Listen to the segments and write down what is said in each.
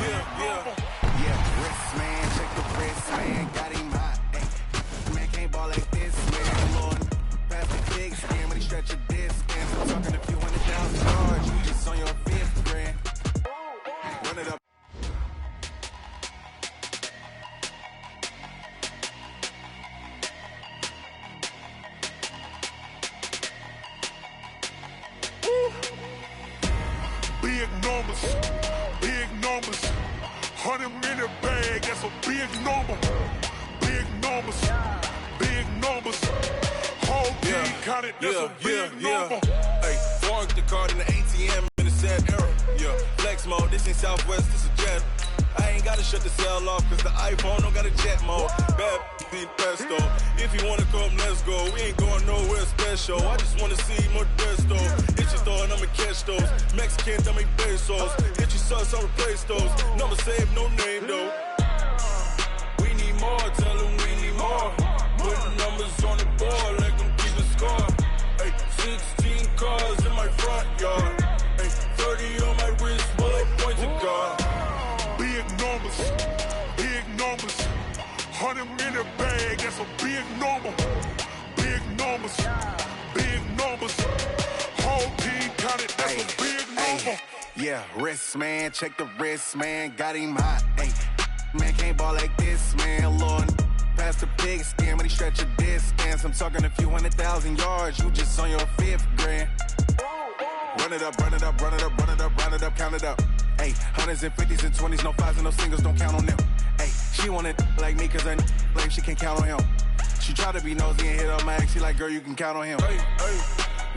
Yeah, wrist man, check the wrist man, got him hot. Ay, man can't ball like this, man. Lord, pass the big skin when he stretch a disc. I'm talking a few $100,000, you just on your fifth grand. Run it up. Big numbers, 100-minute bag, that's a big number. Big numbers, whole team counted, that's a big number. Hey, farmed the card in the ATM in the sad era. Yeah, flex mode, this ain't Southwest, this a jet. I ain't gotta shut the cell off, cause the iPhone don't got a jet mode. Bad need pesto. If you wanna come, let's go. We ain't going nowhere special. I just wanna see more desto. Hit your throw and I'ma catch those. Mexican, I make pesos. Hit your sauce, I'll replace those. Number save, no name though. We need more, tell them we need more. Put numbers on the board, let them keep a score. Hey, 16 cars in my front yard. Hey, 30 on my wrist, bullet points a car. Big numbers, 100-minute bag, that's a big number. Big numbers, whole team counted, that's a big number. Yeah, wrist man, check the wrist man, got him hot. Ay, man can't ball like this, man. Lord, pass the pig skin when he stretch a disc. I'm talking a few $100,000 yards, you just on your fifth grand. Run it up, count it up. Hey, hundreds and fifties and 20s, no fives and no singles, don't count on them. Hey, she want it like me, cause her like she can't count on him. She try to be nosy and hit up my ex, she like, girl, you can count on him. Hey,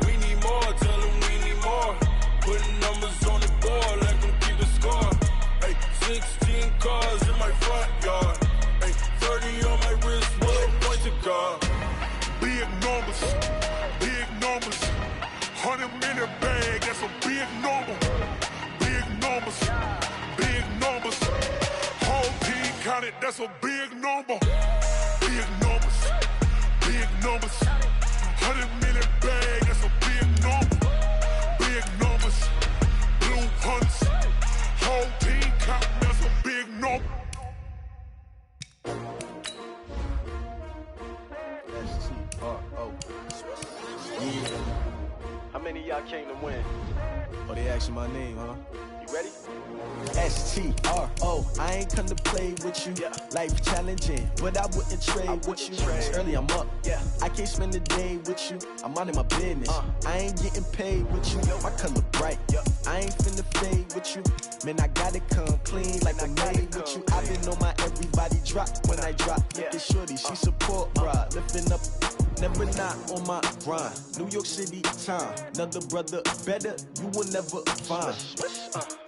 we need more, tell them we need more. Putting numbers on the board, let them keep a score. Hey, 16 cars in my front yard. Hey, 30 on my wrist, bullet points a car. Big numbers, 100-minute bag, that's a big number. Big numbers, whole team counted, that's a big number. Big numbers, 100-minute bag, that's a big number. Big numbers, blue hunts, whole team counting, that's a big number. How many of y'all came to win? Oh, they asking my name, huh? You ready? STRO, I ain't come to play with you. Life challenging, but I wouldn't trade with you. It's early, I'm up. I can't spend the day with you. I'm out of my business. I ain't getting paid with you. My color bright. I ain't finna fade with you. Man, I gotta come clean like I made with you. I've been on my everybody drop when I drop. Look at shorty, she support bra. Lifting up, never not on my grind. New York City time, another brother better, you will never find.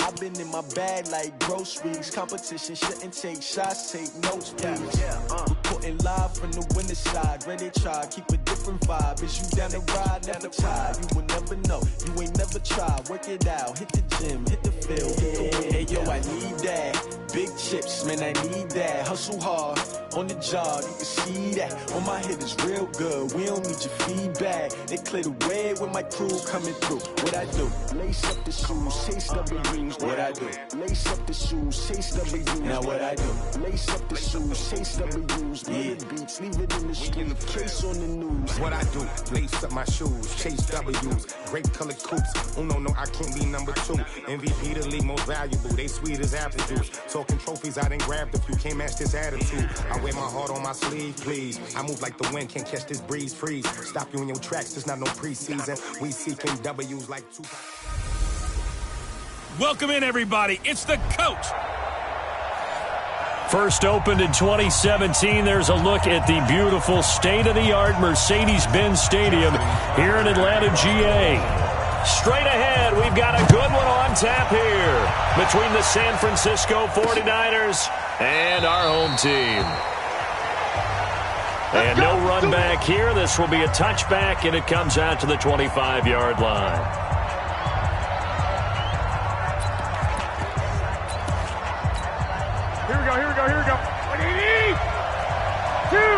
I've been in my bag like groceries. Competition shouldn't take shots, take notes, please. Reporting live from the winter side. Ready to try, keep a different vibe. Is you down the ride, never tired. You will never know, you ain't never tried. Work it out, hit the gym, hit the field, hit the hey yo, I need that. Big chips, man, I need that. Hustle hard, on the job, you can see that. On my head is real good, we don't need your feedback. They clear the way with my crew coming through. What I do? Lace up the shoes, chase W's. What I do? Lace up the shoes, chase W's. Now what I do? Lace up the shoes, chase W's. Yeah, beats, leave it in the street, case on the news. What I do? Lace up my shoes, chase W's. Grape colored coops. Oh no, I can't be number 2. MVP the league most valuable. They sweet as apple juice. Talking trophies, I done grabbed a few. Can't match this attitude. I wear my heart on my sleeve, please. I move like the wind, can't catch this breeze. Freeze. Stop you in your tracks. There's not no preseason. We seeking W's like 2. Welcome in, everybody. It's the coach. First opened in 2017. There's a look at the beautiful state-of-the-art Mercedes-Benz Stadium here in Atlanta, GA. Straight ahead, we've got a good one on tap here between the San Francisco 49ers and our home team. And no run back here. This will be a touchback, and it comes out to the 25-yard line. Here we go. What do you need? Two.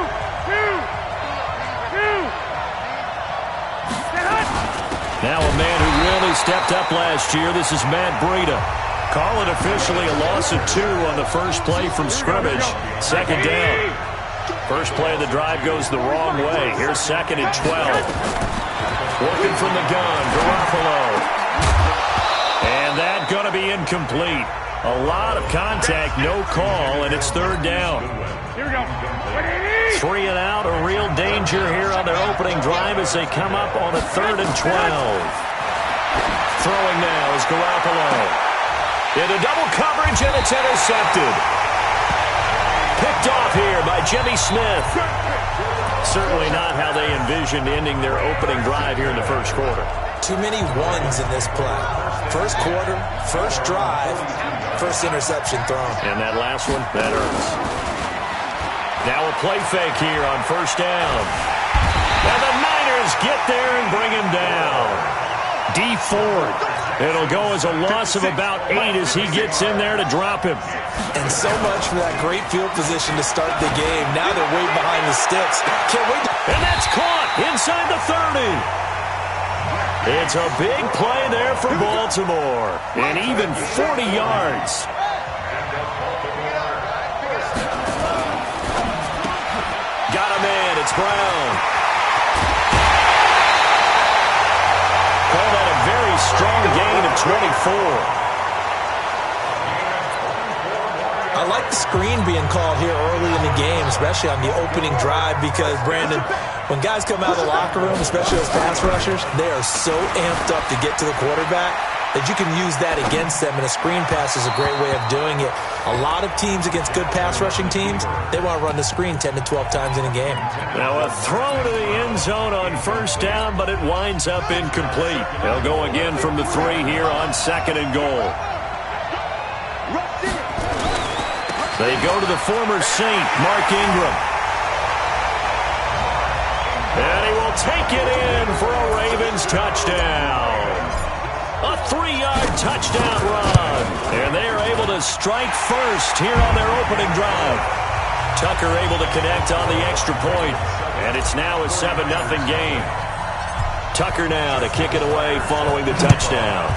Now a man who really stepped up last year. This is Matt Breida. Call it officially a loss of 2 on the first play from scrimmage. Second down. First play of the drive goes the wrong way. Here's 2nd and 12. Working from the gun, Garoppolo. And that's going to be incomplete. A lot of contact, no call, and it's 3rd down. 3 and out, a real danger here on their opening drive as they come up on a 3rd and 12. Throwing now is Garoppolo. Into double coverage, and it's intercepted. Picked off here by Jimmy Smith. Certainly not how they envisioned ending their opening drive here in the first quarter. Too many ones in this play. First quarter, first drive, first interception thrown. And that last one, that hurts. Now a play fake here on first down. And the Niners get there and bring him down. D Ford. It'll go as a loss of about 8 as he gets in there to drop him. And so much for that great field position to start the game. Now they're way behind the sticks. Can't wait. And that's caught inside the 30. It's a big play there for Baltimore. And even 40 yards. Got a man. It's Brown. Call that a very strong gain of 24. I like the screen being called here early in the game, especially on the opening drive, because, Brandon, when guys come out of the locker room, especially those pass rushers, they are so amped up to get to the quarterback that you can use that against them, and a screen pass is a great way of doing it. A lot of teams against good pass rushing teams, they want to run the screen 10 to 12 times in a game. Now a throw to the end zone on first down, but it winds up incomplete. They'll go again from the 3 here on 2nd and goal. They go to the former Saint, Mark Ingram. And he will take it in for a Ravens touchdown. A 3-yard touchdown run. And they are able to strike first here on their opening drive. Tucker able to connect on the extra point. And it's now a 7-0 game. Tucker now to kick it away following the touchdown.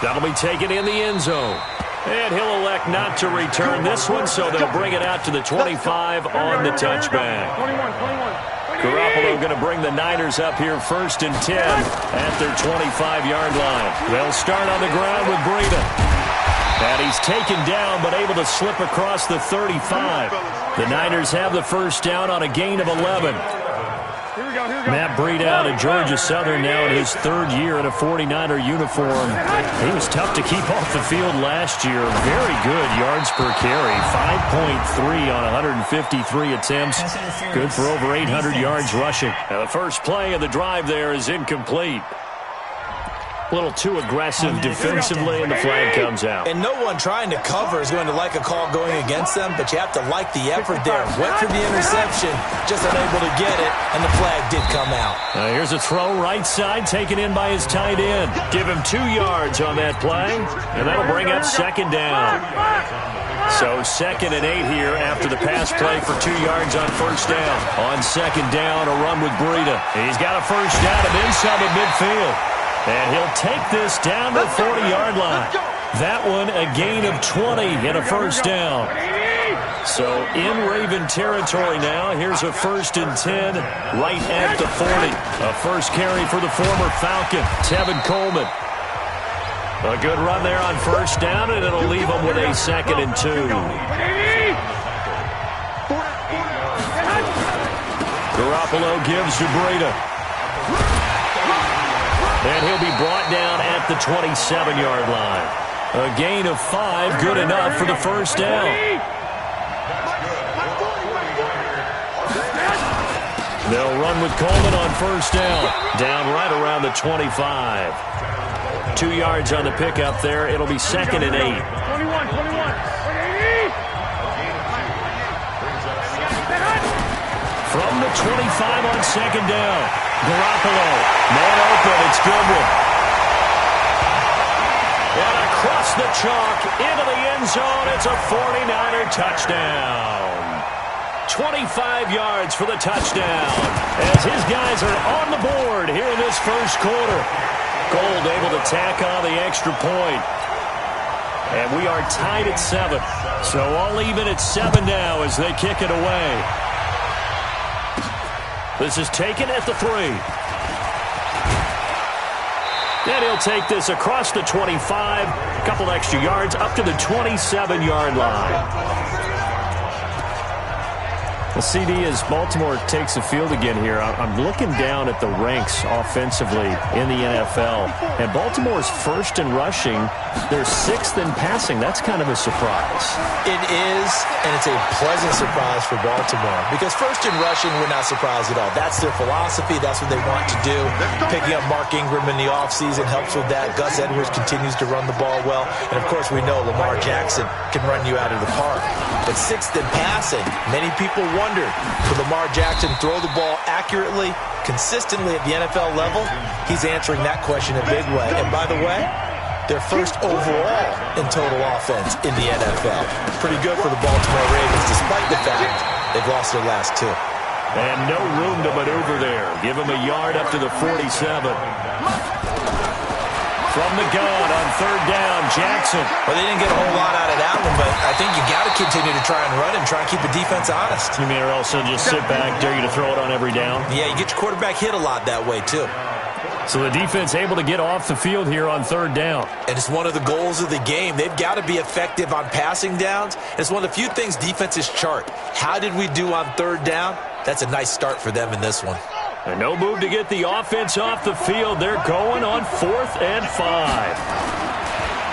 That'll be taken in the end zone. And he'll elect not to return this one, so they'll bring it out to the 25 on the touchback. Garoppolo going to bring the Niners up here 1st and 10 at their 25-yard line. They'll start on the ground with Breida. And he's taken down but able to slip across the 35. The Niners have the first down on a gain of 11. Matt Breida out of Georgia Southern now in his 3rd year in a 49er uniform. He was tough to keep off the field last year. Very good yards per carry. 5.3 on 153 attempts. Good for over 800 yards rushing. Now the first play of the drive there is incomplete. A little too aggressive defensively, and the flag comes out. And no one trying to cover is going to like a call going against them, but you have to like the effort there. Went for the interception, just unable to get it, and the flag did come out. Here's a throw right side, taken in by his tight end. Give him 2 yards on that play, and that'll bring up 2nd down. So 2nd and 8 here after the pass play for 2 yards on first down. On 2nd down, a run with Breida. He's got a first down and then some at midfield. And he'll take this down to the 40-yard line. That one a gain of 20 and a first down. So in Raven territory now. Here's a 1st and 10 right at the 40. A first carry for the former Falcon, Tevin Coleman. A good run there on first down, and it'll leave them with a 2nd and 2. Garoppolo gives to Breida. And he'll be brought down at the 27-yard line. A gain of 5, good enough for the first down. They'll run with Coleman on first down. Down right around the 25. 2 yards on the pickup there. It'll be 2nd and 8. From the 25 on 2nd down. Garoppolo, man open, it's Goodwin. And across the chalk, into the end zone, it's a 49er touchdown. 25 yards for the touchdown, as his guys are on the board here in this first quarter. Gold able to tack on the extra point. And we are tied at 7. So all even at 7 now as they kick it away. This is taken at the 3. And he'll take this across the 25. A couple extra yards up to the 27-yard line. Well, CD, as Baltimore takes the field again here, I'm looking down at the ranks offensively in the NFL. And Baltimore's first in rushing. They're 6th in passing. That's kind of a surprise. It is, and it's a pleasant surprise for Baltimore. Because first in rushing, we're not surprised at all. That's their philosophy. That's what they want to do. Picking up Mark Ingram in the offseason helps with that. Gus Edwards continues to run the ball well. And, of course, we know Lamar Jackson can run you out of the park. But 6th in passing, many people wondered, could Lamar Jackson throw the ball accurately, consistently at the NFL level? He's answering that question a big way. And, by the way, they're first overall in total offense in the NFL. Pretty good for the Baltimore Ravens, despite the fact they've lost their last 2. And no room to maneuver there. Give him a yard up to the 47. From the gun on 3rd down, Jackson. Well, they didn't get a whole lot out of that one, but I think you got to continue to try and run and try and keep the defense honest. You mean or else they'll just sit back, dare you to throw it on every down? Yeah, you get your quarterback hit a lot that way, too. So the defense able to get off the field here on 3rd down. And it's one of the goals of the game. They've got to be effective on passing downs. It's one of the few things defenses chart. How did we do on 3rd down? That's a nice start for them in this one. And no move to get the offense off the field. They're going on 4th and 5.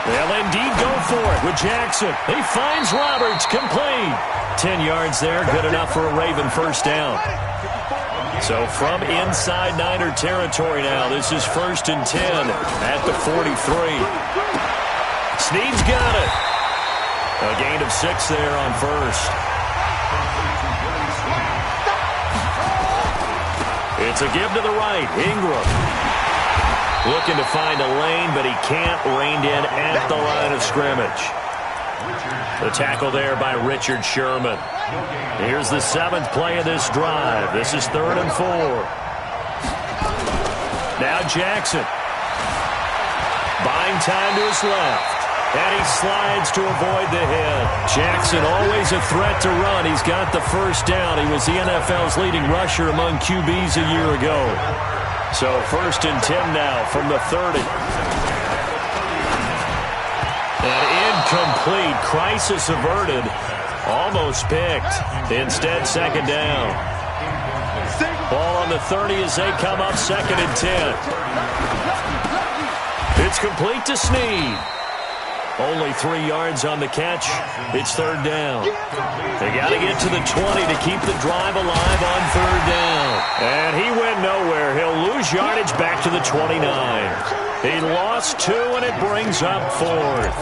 They'll indeed go for it with Jackson. He finds Roberts, complete. 10 yards there, good enough for a Raven first down. So from inside Niner territory now, this is 1st and 10 at the 43. Snead's got it. A gain of 6 there on 1st. It's a give to the right. Ingram looking to find a lane, but he can't. Reined in at the line of scrimmage. The tackle there by Richard Sherman. Here's the 7th play of this drive. This is 3rd and 4. Now Jackson. Buying time to his left. And he slides to avoid the hit. Jackson always a threat to run. He's got the first down. He was the NFL's leading rusher among QBs a year ago. So 1st and 10 now from the 30. And incomplete. Crisis averted. Almost picked. Instead, 2nd down. Ball on the 30 as they come up 2nd and 10. It's complete to Snead. Only 3 yards on the catch. It's 3rd down. They got to get to the 20 to keep the drive alive on 3rd down. And he went nowhere. He'll lose yardage back to the 29. He lost 2, and it brings up 4th.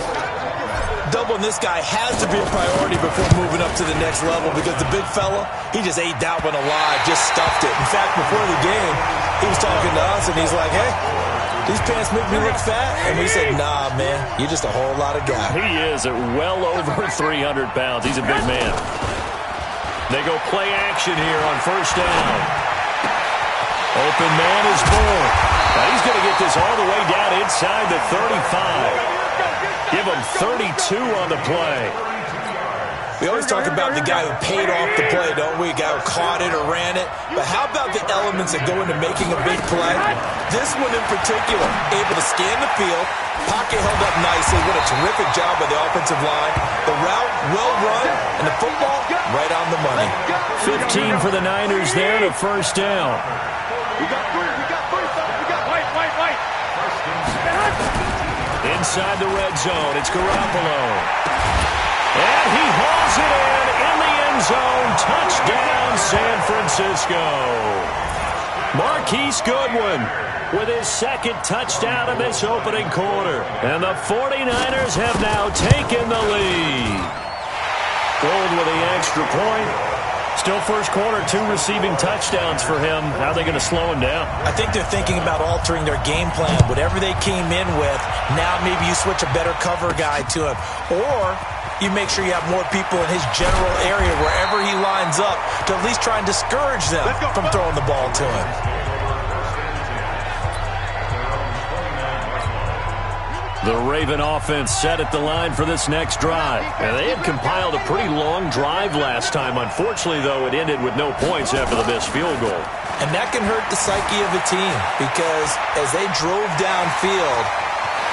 Doubling this guy has to be a priority before moving up to the next level because the big fella, he just ate that one alive, just stuffed it. In fact, before the game, he was talking to us, and he's like, hey, these pants make me look fat. And we said, nah, man, you're just a whole lot of guy. He is at well over 300 pounds. He's a big man. They go play action here on 1st down. Open man is Bull. Now he's going to get this all the way down inside the 35. Give him 32 on the play. We always talk about the guy who paid off the play, don't we? A guy who caught it or ran it. But how about the elements that go into making a big play? This one in particular, able to scan the field, pocket held up nicely. What a terrific job by the offensive line. The route, well run, and the football, right on the money. 15 for the Niners there to 1st down. We got 3. White. Inside the red zone, it's Garoppolo. And he hauls it in the end zone. Touchdown, San Francisco. Marquise Goodwin with his 2nd touchdown of this opening quarter. And the 49ers have now taken the lead. Gold with the extra point. Still first quarter, 2 receiving touchdowns for him. How are they going to slow him down? I think they're thinking about altering their game plan. Whatever they came in with, now maybe you switch a better cover guy to him. Or you make sure you have more people in his general area wherever he lines up to at least try and discourage them from throwing the ball to him. The Raven offense set at the line for this next drive. And they had compiled a pretty long drive last time. Unfortunately, though, it ended with no points after the missed field goal. And that can hurt the psyche of a team because as they drove downfield,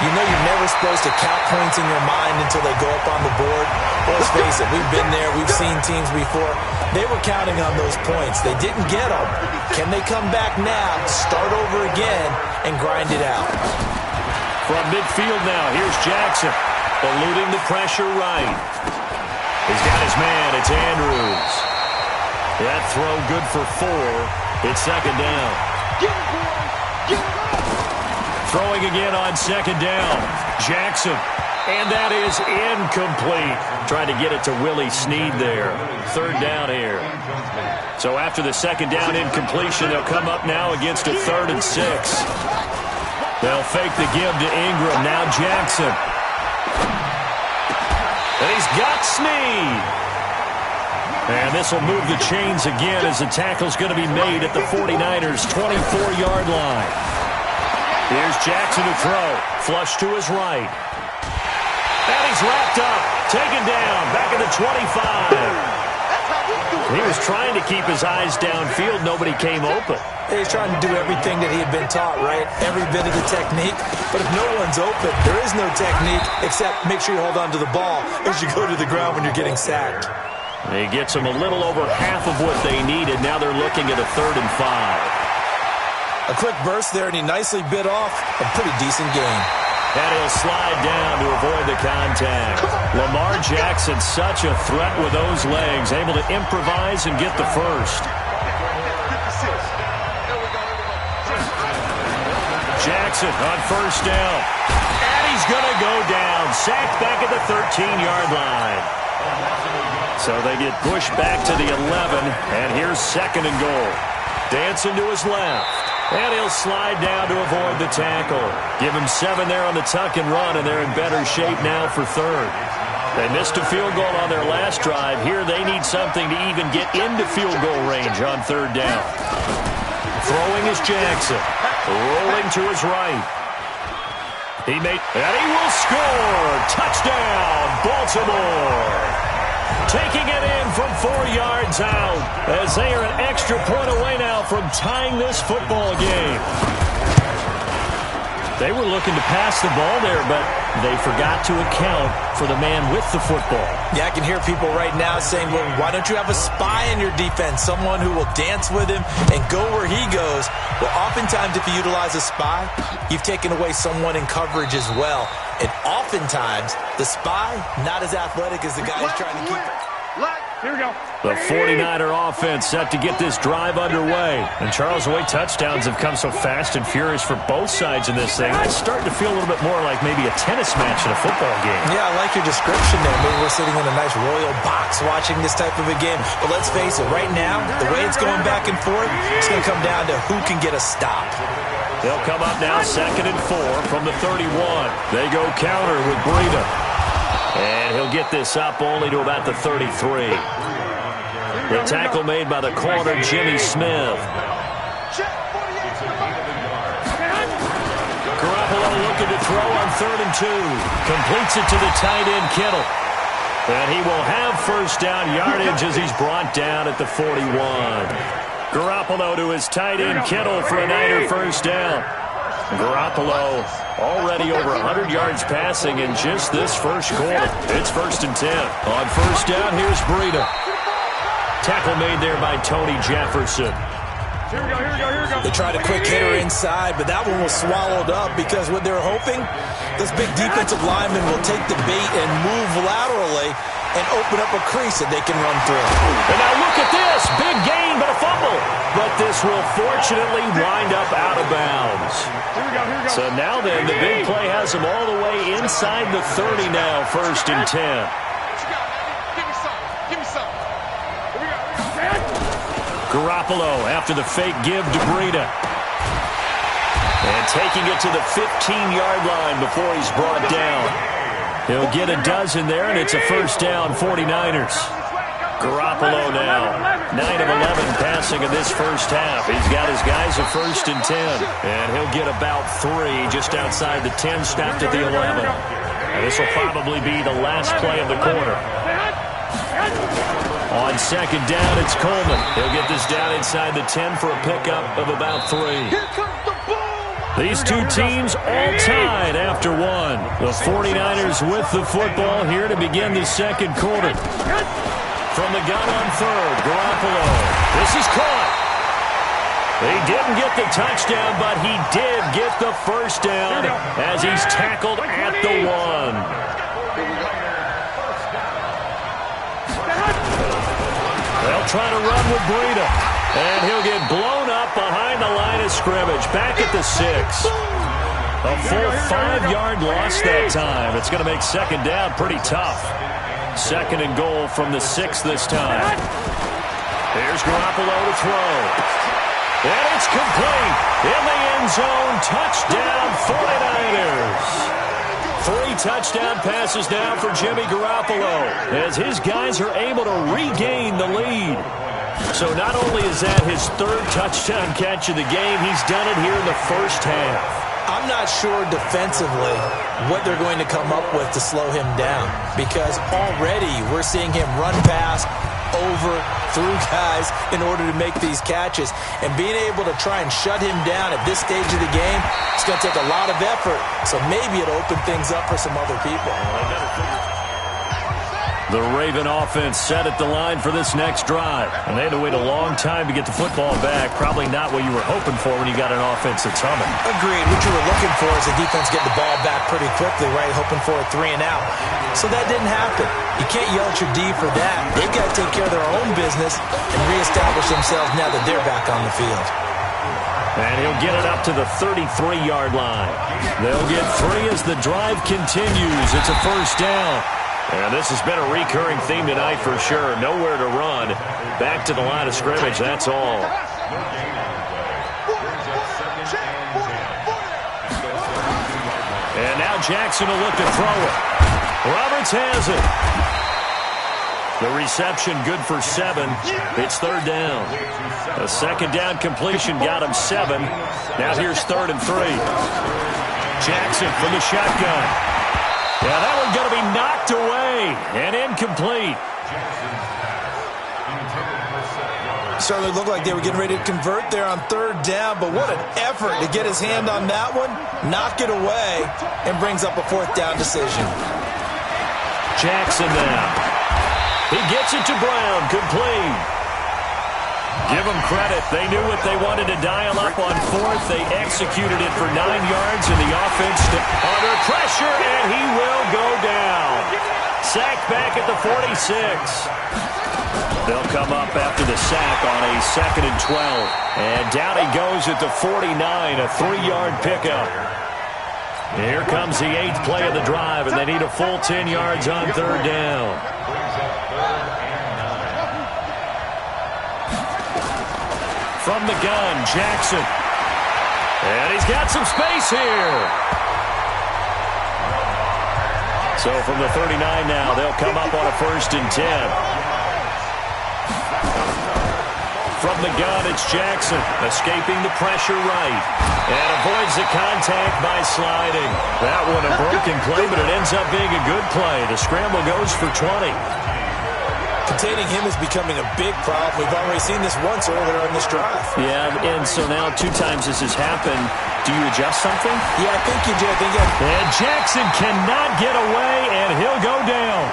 you know you're never supposed to count points in your mind until they go up on the board. Well, let's face it, we've been there. We've seen teams before. They were counting on those points. They didn't get them. Can they come back now, start over again, and grind it out? From midfield now, here's Jackson, eluding the pressure right. He's got his man. It's Andrews. That throw good for 4. It's second down. Throwing again on second down. Jackson. And that is incomplete. Trying to get it to Willie Snead there. Third down here. So after the second down incompletion, they'll come up now against a 3rd and 6. They'll fake the give to Ingram. Now Jackson. And he's got Snead. And this will move the chains again as the tackle's going to be made at the 49ers' 24-yard line. Here's Jackson to throw. Flush to his right. And he's wrapped up. Taken down. Back at the 25. He was trying to keep his eyes downfield. Nobody came open. He's trying to do everything that he had been taught, right? Every bit of the technique. But if no one's open, there is no technique except make sure you hold on to the ball as you go to the ground when you're getting sacked. He gets them a little over half of what they needed. Now they're looking at a 3rd and 5. A quick burst there, and he nicely bit off a pretty decent gain. And he'll slide down to avoid the contact. Lamar Jackson, such a threat with those legs, able to improvise and get the first. Jackson on first down. And he's going to go down. Sacked back at the 13-yard line. So they get pushed back to the 11, and here's second and goal. Dancing to his left. And he'll slide down to avoid the tackle. Give him 7 there on the tuck and run, and they're in better shape now for 3rd. They missed a field goal on their last drive. Here they need something to even get into field goal range on 3rd down. Throwing is Jackson. Rolling to his right. And he will score. Touchdown, Baltimore. Taking it in from 4 yards out as they are an extra point away now from tying this football game. They were looking to pass the ball there, but they forgot to account for the man with the football. Yeah, I can hear people right now saying, well, why don't you have a spy in your defense, someone who will dance with him and go where he goes? Well, oftentimes if you utilize a spy, you've taken away someone in coverage as well. And oftentimes, the spy, not as athletic as the guy who's trying to keep it. Here we go. The 49er offense set to get this drive underway. And Charles, the way touchdowns have come so fast and furious for both sides in this thing, it's starting to feel a little bit more like maybe a tennis match in a football game. Yeah, I like your description there. Maybe we're sitting in a nice royal box watching this type of a game. But let's face it, right now, the way it's going back and forth, it's going to come down to who can get a stop. They'll come up now 2nd and 4 from the 31. They go counter with Breida. And he'll get this up only to about the 33. The tackle made by the corner, Jimmy Smith. Garoppolo looking to throw on 3rd and 2. Completes it to the tight end, Kittle. And he will have first down yardage as he's brought down at the 41. Garoppolo to his tight end, Kittle, for a Niner first down. Garoppolo already over 100 yards passing in just this first quarter. It's 1st and 10. On first down, here's Breida. Tackle made there by Tony Jefferson. Here we go. They tried a quick hitter inside, but that one was swallowed up because what they're hoping, this big defensive lineman will take the bait and move laterally and open up a crease that they can run through. And now look at this. Big gain, but a fumble. But this will fortunately wind up out of bounds. Here we go. So now then, the big play has them all the way inside the 30 now, 1st and 10. Give me some. Here we go. Garoppolo after the fake give to Breida. And taking it to the 15-yard line before he's brought down. He'll get a dozen there, and it's a first down, 49ers. Garoppolo now, 9 of 11 passing in this first half. He's got his guys at 1st and 10, and he'll get about 3 just outside the 10, stopped at the 11. And this will probably be the last play of the quarter. On 2nd down, it's Coleman. He'll get this down inside the 10 for a pickup of about 3. These two teams all tied after 1. The 49ers with the football here to begin the second quarter. From the gun on 3rd, Garoppolo. This is caught. He didn't get the touchdown, but he did get the first down as he's tackled at the 1. They'll try to run with Breida, and he'll get blown up behind the line of scrimmage, back at the 6. A full 5-yard loss that time. It's going to make 2nd down pretty tough. 2nd and goal from the 6 this time. Here's Garoppolo to throw. And it's complete. In the end zone. Touchdown 49ers. 3 touchdown passes now for Jimmy Garoppolo as his guys are able to regain the lead. So not only is that his 3rd touchdown catch of the game, he's done it here in the first half. I'm not sure defensively what they're going to come up with to slow him down, because already we're seeing him run past, over, through guys in order to make these catches. And being able to try and shut him down at this stage of the game, it's going to take a lot of effort. So maybe it'll open things up for some other people. The Raven offense set at the line for this next drive. And they had to wait a long time to get the football back. Probably not what you were hoping for when you got an offense that's humming. Agreed. What you were looking for is the defense getting the ball back pretty quickly, right? Hoping for a 3 and out. So that didn't happen. You can't yell at your D for that. They've got to take care of their own business and reestablish themselves now that they're back on the field. And he'll get it up to the 33-yard line. They'll get 3 as the drive continues. It's a first down. And this has been a recurring theme tonight for sure. Nowhere to run. Back to the line of scrimmage, that's all. And now Jackson will look to throw it. Roberts has it. The reception good for 7. It's 3rd down. A 2nd down completion got him 7. Now here's 3rd and 3. Jackson from the shotgun. Yeah, that one's going to be knocked away and incomplete. Certainly looked like they were getting ready to convert there on 3rd down, but what an effort to get his hand on that one, knock it away, and brings up a 4th down decision. Jackson now. He gets it to Brown, complete. Give them credit. They knew what they wanted to dial up on 4th. They executed it for 9 yards, and the offense under pressure, and he will go down. Sacked back at the 46. They'll come up after the sack on a 2nd and 12. And down he goes at the 49, a 3-yard pickup. Here comes the 8th play of the drive, and they need a full 10 yards on 3rd down. From the gun, Jackson. And he's got some space here. So from the 39 now, they'll come up on a 1st and 10. From the gun, it's Jackson, escaping the pressure right. And avoids the contact by sliding. That one a broken play, but it ends up being a good play. The scramble goes for 20. Containing him is becoming a big problem. We've already seen this once earlier in this drive. Yeah, and so now 2 times this has happened. Do you adjust something? Yeah, I think you do. And Jackson cannot get away, and he'll go down.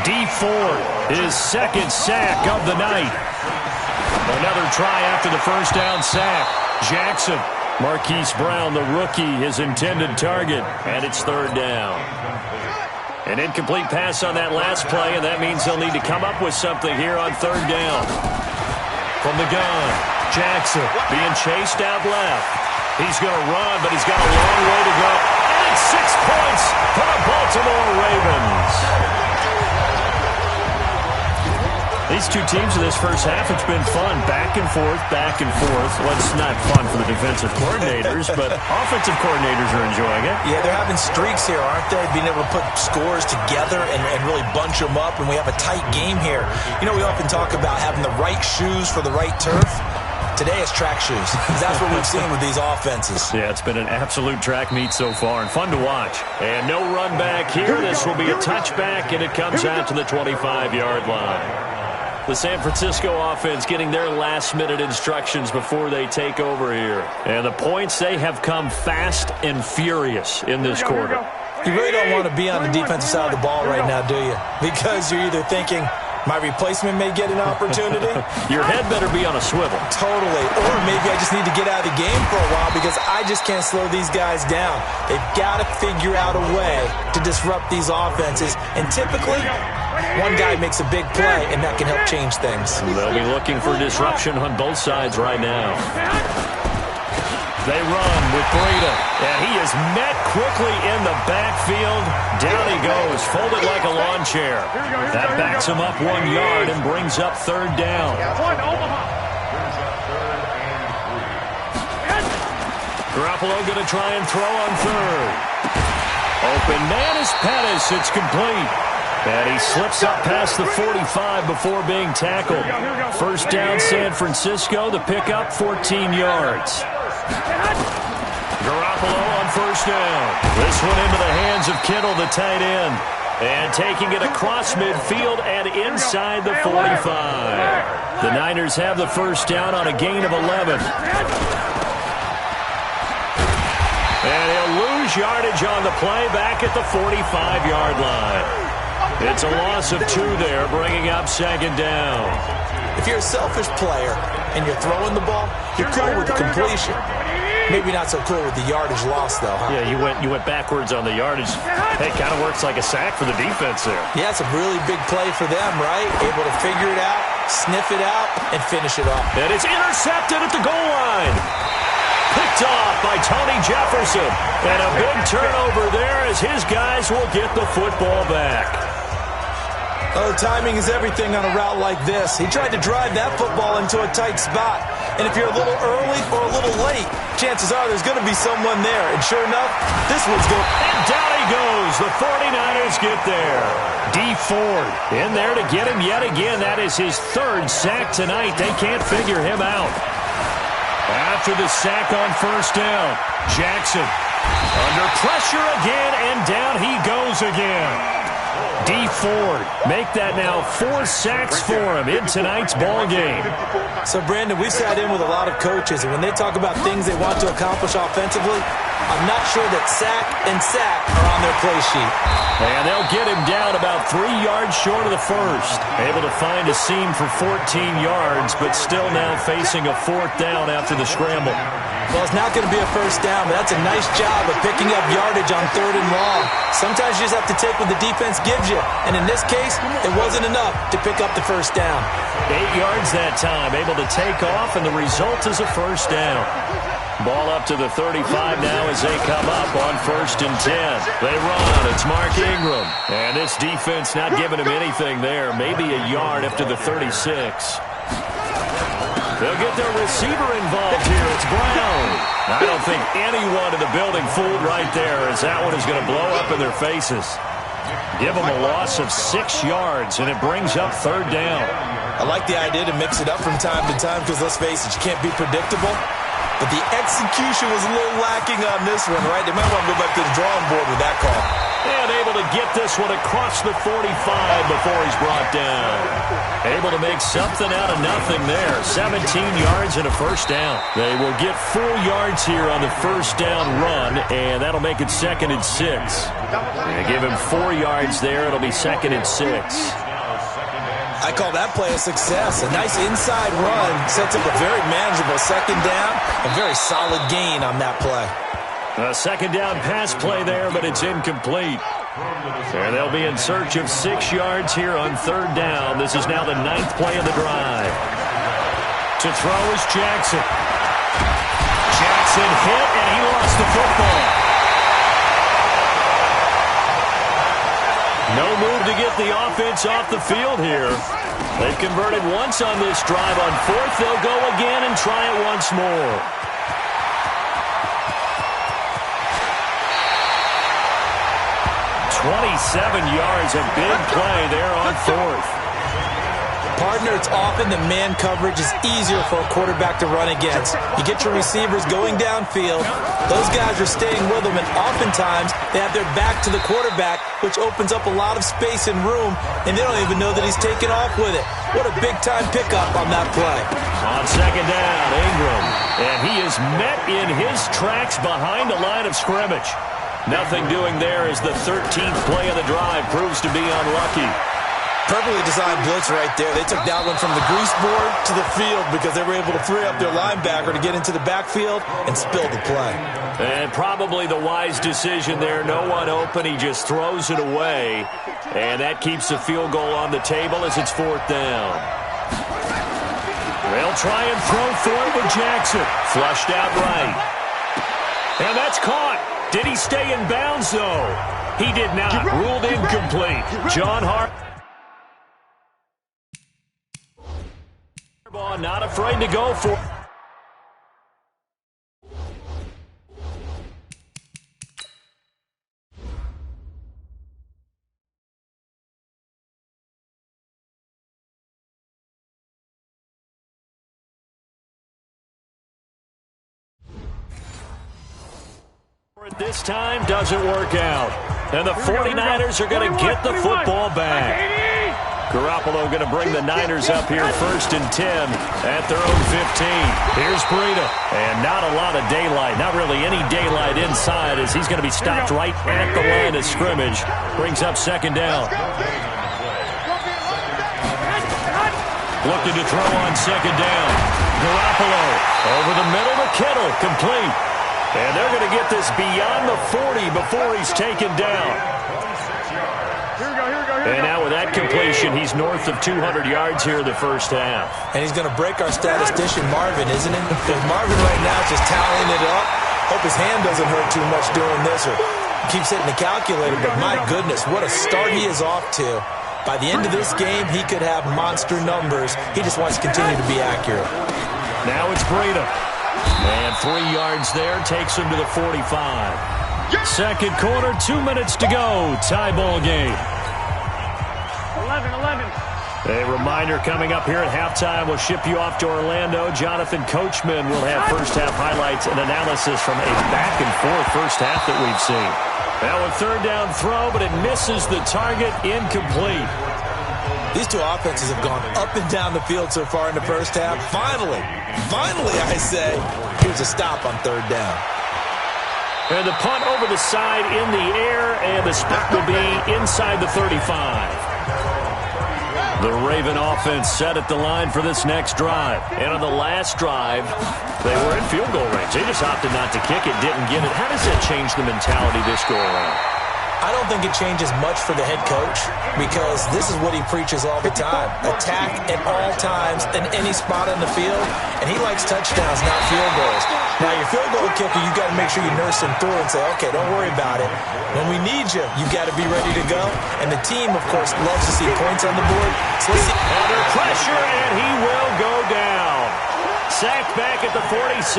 D Ford, his 2nd sack of the night. Another try after the 1st down sack. Jackson, Marquise Brown, the rookie, his intended target, and it's 3rd down. An incomplete pass on that last play, and that means they'll need to come up with something here on 3rd down. From the gun, Jackson being chased out left. He's going to run, but he's got a long way to go. And it's 6 points for the Baltimore Ravens. These two teams in this first half, it's been fun. Back and forth, back and forth. Well, it's not fun for the defensive coordinators, but offensive coordinators are enjoying it. Yeah, they're having streaks here, aren't they? Being able to put scores together and really bunch them up, and we have a tight game here. You know, we often talk about having the right shoes for the right turf. Today it's track shoes. That's what we've seen with these offenses. Yeah, it's been an absolute track meet so far and fun to watch. And no run back here. This will be a touchback, and it comes out to the 25-yard line. The San Francisco offense getting their last-minute instructions before they take over here. And the points, they have come fast and furious in this quarter. You really don't want to be on the defensive side of the ball right now, do you? Because you're either thinking, my replacement may get an opportunity. Your head better be on a swivel. Totally. Or maybe I just need to get out of the game for a while because I just can't slow these guys down. They've got to figure out a way to disrupt these offenses. And typically, one guy makes a big play, and that can help change things. They'll be looking for disruption on both sides right now. They run with Breida, and he is met quickly in the backfield. Down he goes, folded like a lawn chair. That backs him up 1 yard and brings up third down. Garoppolo going to try and throw on third. Open man is Pettis. It's complete. And he slips up past the 45 before being tackled. First down, San Francisco. The pickup, 14 yards. Garoppolo on first down. This one into the hands of Kittle, the tight end. And taking it across midfield and inside the 45. The Niners have the first down on a gain of 11. And he'll lose yardage on the play back at the 45-yard line. It's a loss of 2 there, bringing up second down. If you're a selfish player and you're throwing the ball, you're cool with the completion. Maybe not so cool with the yardage loss, though, huh? Yeah, you went backwards on the yardage. Hey, kind of works like a sack for the defense there. Yeah, it's a really big play for them, right? Able to figure it out, sniff it out, and finish it off. And it's intercepted at the goal line. Picked off by Tony Jefferson. And a big turnover there as his guys will get the football back. Oh, timing is everything on a route like this. He tried to drive that football into a tight spot. And if you're a little early or a little late, chances are there's going to be someone there. And sure enough, this one's going. And down he goes. The 49ers get there. D Ford in there to get him yet again. That is his third sack tonight. They can't figure him out. After the sack on first down, Jackson under pressure again, and down he goes again. D Ford make that now 4 sacks for him in tonight's ball game. So, Brandon, we've sat in with a lot of coaches, and when they talk about things they want to accomplish offensively, I'm not sure that sack and sack are on their play sheet. And they'll get him down about 3 yards short of the first. Able to find a seam for 14 yards, but still now facing a 4th down after the scramble. Well, it's not going to be a first down, but that's a nice job of picking up yardage on 3rd and long. Sometimes you just have to take what the defense gives you. And in this case, it wasn't enough to pick up the first down. 8 yards that time, able to take off, and the result is a first down. Ball up to the 35 now as they come up on 1st and 10. They run. It's Mark Ingram. And this defense not giving him anything there. Maybe a yard up to the 36. They'll get their receiver involved here. It's Brown. I don't think anyone in the building fooled right there, as that one is going to blow up in their faces. Give them a loss of 6 yards, and it brings up 3rd down. I like the idea to mix it up from time to time because, let's face it, you can't be predictable. But the execution was a little lacking on this one, right? They might want to go back to the drawing board with that call. And able to get this one across the 45 before he's brought down. Able to make something out of nothing there. 17 yards and a first down. They will get 4 yards here on the first down run, and that'll make it 2nd and 6. They give him 4 yards there. It'll be 2nd and 6. I call that play a success. A nice inside run sets up a very manageable 2nd down. A very solid gain on that play. A 2nd down pass play there, but it's incomplete. And they'll be in search of 6 yards here on 3rd down. This is now the 9th play of the drive. To throw is Jackson. Jackson hit, and he lost the football. No move to get get the offense off the field here. They've converted once on this drive. On fourth, they'll go again and try it once more. "27 yards, a big play there on fourth. Partner, it's often the man coverage is easier for a quarterback to run against. You get your receivers going downfield. Those guys are staying with them, and oftentimes they have their back to the quarterback, which opens up a lot of space and room, and they don't even know that he's taken off with it. What a big-time pickup on that play. On second down, Ingram, and he is met in his tracks behind the line of scrimmage. Nothing doing there as the 13th play of the drive proves to be unlucky. Perfectly designed blitz right there. They took that one from the grease board to the field because they were able to free up their linebacker to get into the backfield and spill the play. And probably the wise decision there. No one open. He just throws it away. And that keeps the field goal on the table as it's fourth down. They'll try and throw for it with Jackson. Flushed out right. And that's caught. Did he stay in bounds, though? He did not. Ruled incomplete. John Hart. Not afraid to go for it. This time doesn't work out. And the 49ers are going to get the football back. Garoppolo going to bring the Niners up here 1st and 10 at their own 15. Here's Breida. And not a lot of daylight. Not really any daylight inside as he's going to be stopped right at the line of scrimmage. Brings up second down. Looking to throw on second down. Garoppolo over the middle to Kittle. Complete. And they're going to get this beyond the 40 before he's taken down. And now with that completion, he's north of 200 yards here in the first half. And he's going to break our statistician Marvin, isn't it? Because Marvin right now is just tallying it up. Hope his hand doesn't hurt too much doing this or keeps hitting the calculator. But my goodness, what a start he is off to. By the end of this game, he could have monster numbers. He just wants to continue to be accurate. Now it's Breida. And 3 yards there takes him to the 45. Second quarter, 2 minutes to go. Tie ball game. 11. A reminder coming up here at halftime. We'll ship you off to Orlando. Jonathan Coachman will have first-half highlights and analysis from a back-and-forth first half that we've seen. Now a third down throw, but it misses the target. Incomplete. These two offenses have gone up and down the field so far in the first half. Finally, I say, here's a stop on third down. And the punt over the side in the air, and the spot will be inside the 35. The Raven offense set at the line for this next drive. And on the last drive, they were in field goal range. They just opted not to kick it, didn't get it. How does that change the mentality this go around? I don't think it changes much for the head coach because this is what he preaches all the time. Attack at all times in any spot on the field, and he likes touchdowns, not field goals. Now, your field goal kicker, you got to make sure you nurse him through and say, okay, don't worry about it. When we need you, you got to be ready to go. And the team, of course, loves to see points on the board. So let's see. Under pressure, and he will go down. Sacked back at the 46.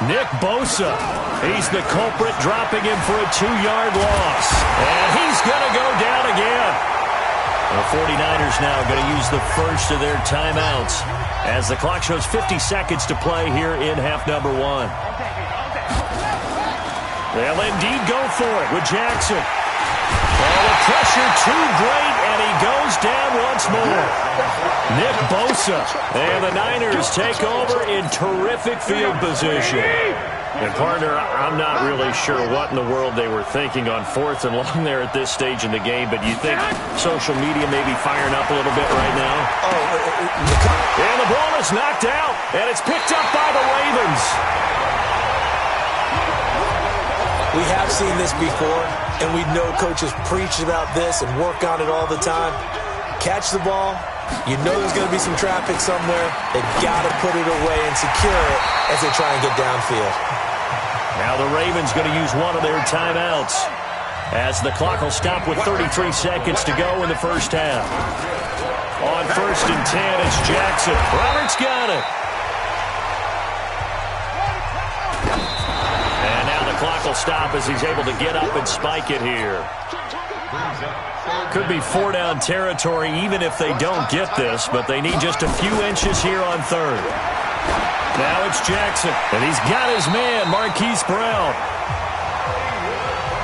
Nick Bosa, he's the culprit, dropping him for a 2-yard loss. And he's going to go down again. The 49ers now going to use the first of their timeouts as the clock shows 50 seconds to play here in half number 1. They'll indeed go for it with Jackson. Oh, the pressure too great, and he goes down once more. Nick Bosa, and the Niners take over in terrific field position. And, partner, I'm not really sure what in the world they were thinking on 4th and long there at this stage in the game, but you think social media may be firing up a little bit right now? And the ball is knocked out, and it's picked up by the Ravens. We have seen this before, and we know coaches preach about this and work on it all the time. Catch the ball. You know there's going to be some traffic somewhere. They've got to put it away and secure it as they try and get downfield. Now the Ravens going to use one of their timeouts. as the clock will stop with 33 seconds to go in the first half. On 1st and 10, it's Jackson. Roberts got it. And now the clock will stop as he's able to get up and spike it here. Could be 4-down territory even if they don't get this, but they need just a few inches here on 3rd. Now it's Jackson, and he's got his man, Marquise Brown.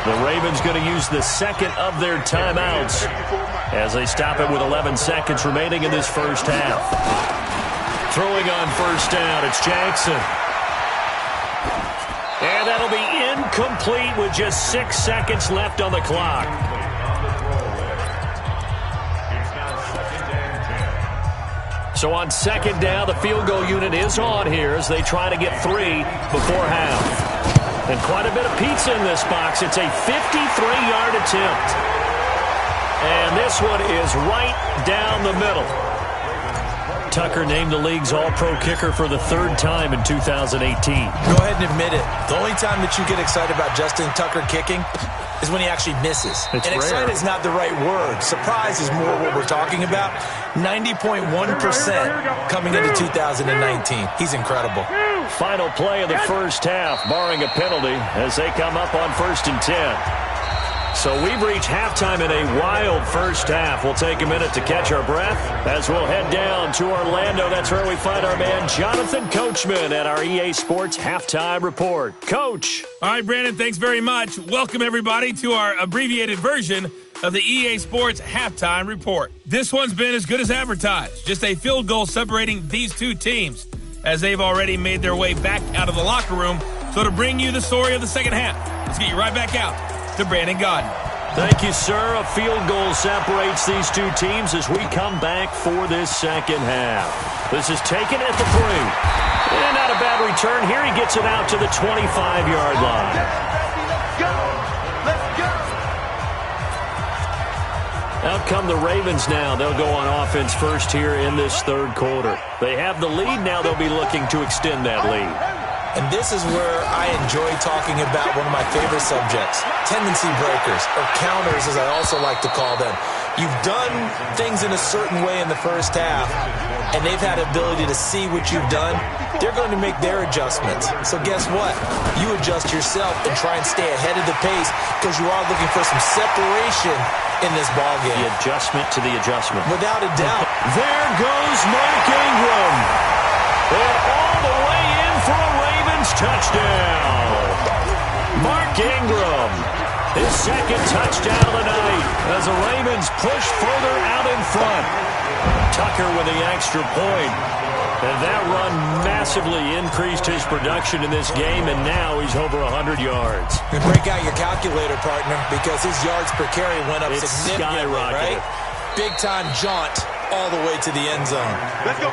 The Ravens going to use the second of their timeouts as they stop it with 11 seconds remaining in this first half. Throwing on 1st down, it's Jackson. And that'll be incomplete with just 6 seconds left on the clock. So on 2nd down, the field goal unit is on here as they try to get 3 before half. And quite a bit of pizza in this box. It's a 53-yard attempt. And this one is right down the middle. Tucker named the league's all-pro kicker for the 3rd time in 2018. Go ahead and admit it. The only time that you get excited about Justin Tucker kicking is when he actually misses. It's and rare. Excited is not the right word. Surprise is more what we're talking about. 90.1% coming into 2019. He's incredible. Final play of the first half, barring a penalty, as they come up on 1st and 10. So we've reached halftime in a wild first half. We'll take a minute to catch our breath as we'll head down to Orlando. That's where we find our man Jonathan Coachman at our EA Sports Halftime Report. Coach. All right, Brandon, thanks very much. Welcome, everybody, to our abbreviated version of the EA Sports Halftime Report. This one's been as good as advertised. Just a field goal separating these two teams as they've already made their way back out of the locker room. So to bring you the story of the second half, let's get you right back out to Brandon Godden. Thank you, sir. A field goal separates these two teams as we come back for this second half. This is taken at the 3. And not a bad return here. He gets it out to the 25-yard line. Out come the Ravens now. They'll go on offense first here in this 3rd quarter. They have the lead. Now they'll be looking to extend that lead. And this is where I enjoy talking about one of my favorite subjects, tendency breakers, or counters as I also like to call them. You've done things in a certain way in the first half, and they've had the ability to see what you've done. They're going to make their adjustments. So guess what? You adjust yourself and try and stay ahead of the pace because you are looking for some separation in this ballgame. The adjustment to the adjustment. Without a doubt. There goes Mark Ingram. And all the way in for a Ravens touchdown. Mark Ingram, his 2nd touchdown of the night as the Ravens push further out in front. Tucker with the extra point. And that run massively increased his production in this game, and now he's over 100 yards. And break out your calculator, partner, because his yards per carry went up significantly, skyrocketed. right? Big-time jaunt all the way to the end zone. Let's go.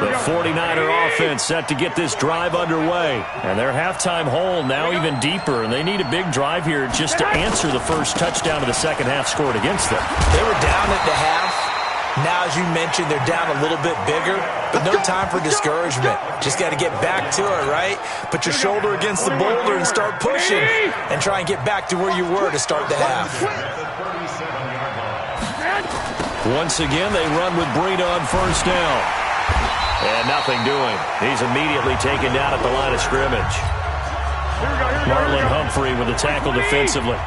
The 49er offense set to get this drive underway. And their halftime hole now even deeper, and they need a big drive here just to answer the first touchdown of the second half scored against them. They were down at the half. Now, as you mentioned, they're down a little bit bigger, but no time for discouragement. Just got to get back to it, right? Put your shoulder against the boulder and start pushing and try and get back to where you were to start the half. Once again, they run with Breida on 1st down. And nothing doing. He's immediately taken down at the line of scrimmage. Marlon Humphrey with the tackle defensively.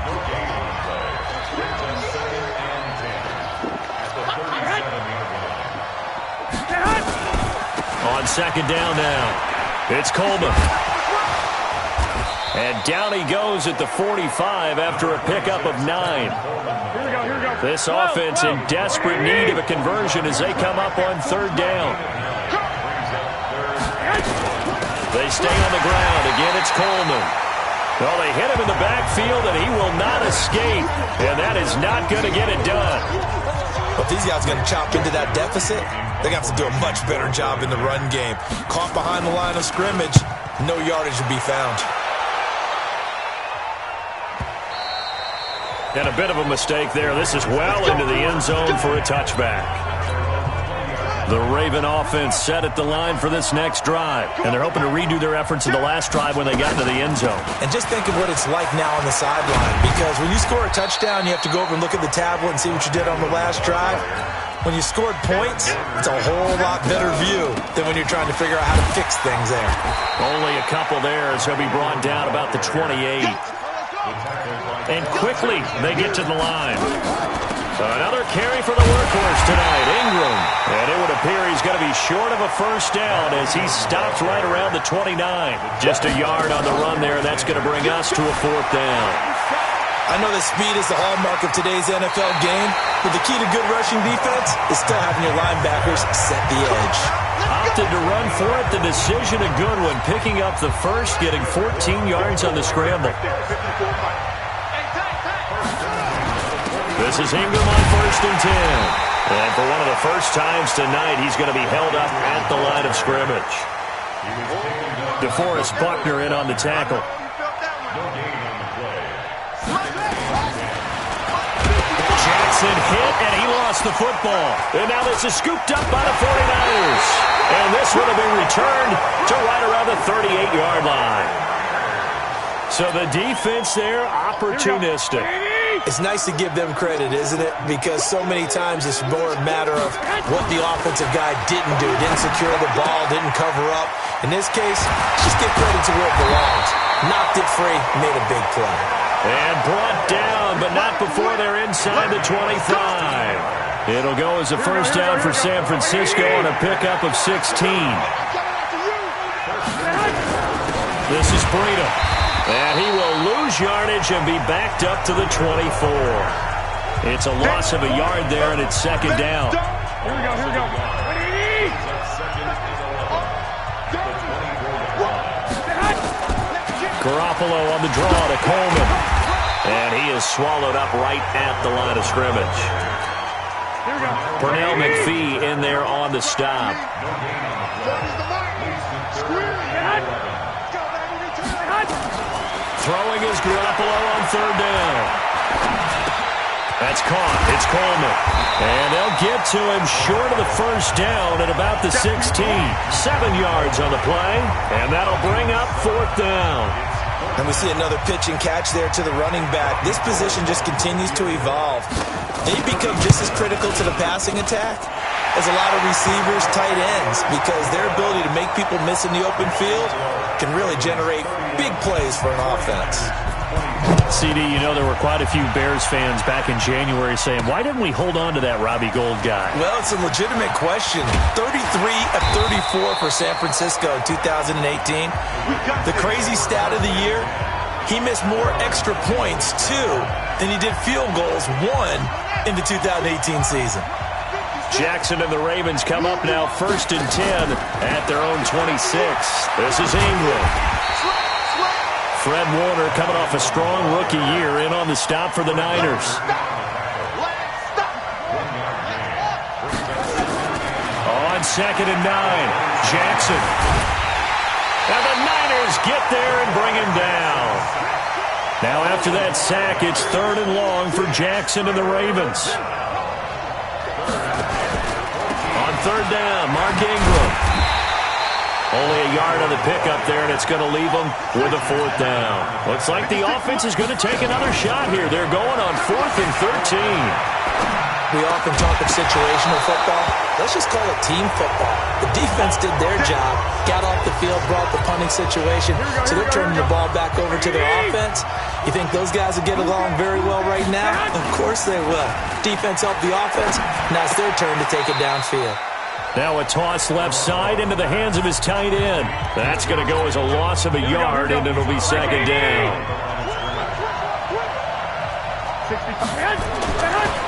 On 2nd down now, it's Coleman. And down he goes at the 45 after a pickup of 9. This offense in desperate need of a conversion as they come up on 3rd down. They stay on the ground. Again, it's Coleman. Well, they hit him in the backfield, and he will not escape. And that is not going to get it done. But these guys are going to chop into that deficit. They got to do a much better job in the run game. Caught behind the line of scrimmage, no yardage to be found. And a bit of a mistake there. This is well into the end zone for a touchback. The Raven offense set at the line for this next drive. And they're hoping to redo their efforts in the last drive when they got into the end zone. And just think of what it's like now on the sideline. Because when you score a touchdown, you have to go over and look at the tablet and see what you did on the last drive. When you scored points, it's a whole lot better view than when you're trying to figure out how to fix things there. Only a couple there as he'll be brought down about the 28. And quickly they get to the line. So another carry for the workhorse tonight, Ingram. And it would appear he's going to be short of a first down as he stops right around the 29. Just a yard on the run there, and that's going to bring us to a fourth down. I know that speed is the hallmark of today's NFL game, but the key to good rushing defense is still having your linebackers set the edge. Opted to run for it. The decision a good one, picking up the first, getting 14 yards on the scramble. This is Ingram on 1st and 10. And for one of the first times tonight, he's going to be held up at the line of scrimmage. DeForest Buckner in on the tackle. Jackson hit, and he lost the football. And now this is scooped up by the 49ers. And this would have been returned to right around the 38-yard line. So the defense there, opportunistic. It's nice to give them credit, isn't it? Because so many times it's more a matter of what the offensive guy didn't do. Didn't secure the ball, didn't cover up. In this case, just give credit to where it belongs. Knocked it free, made a big play. And brought down, but not before they're inside the 25. It'll go as a first down for San Francisco on a pickup of 16. This is Breida. And he will lose yardage and be backed up to the 24. It's a loss of a yard there, and it's second down. Here we go, here we go. Garoppolo on the draw to Coleman. And he is swallowed up right at the line of scrimmage. Pernell McPhee in there on the stop. Throwing is Garoppolo on third down. That's caught. It's Coleman. And they'll get to him short of the first down at about the 16. 7 yards on the play. And that'll bring up fourth down. And we see another pitch and catch there to the running back. This position just continues to evolve. They become just as critical to the passing attack as a lot of receivers, tight ends, because their ability to make people miss in the open field can really generate big plays for an offense. CD, you know there were quite a few Bears fans back in January saying, why didn't we hold on to that Robbie Gould guy? Well, it's a legitimate question. 33 of 34 for San Francisco in 2018. The crazy stat of the year, he missed more extra points, too, than he did field goals, one in the 2018 season. Jackson and the Ravens come up now 1st and 10 at their own 26. This is Ingram. Fred Warner coming off a strong rookie year in on the stop for the Niners. On 2nd and 9, Jackson. And the Niners get there and bring him down. Now after that sack, it's 3rd and long for Jackson and the Ravens. On 3rd down, Mark Ingram. Only a yard on the pickup there, and it's going to leave them with a 4th down. Looks like the offense is going to take another shot here. They're going on 4th and 13. We often talk of situational football. Let's just call it team football. The defense did their job, got off the field, brought the punting situation, so they're turning the ball back over to their offense. You think those guys will get along very well right now? Of course they will. Defense helped the offense. Now it's their turn to take it downfield. Now a toss left side into the hands of his tight end. That's going to go as a loss of a yard, and it'll be second down.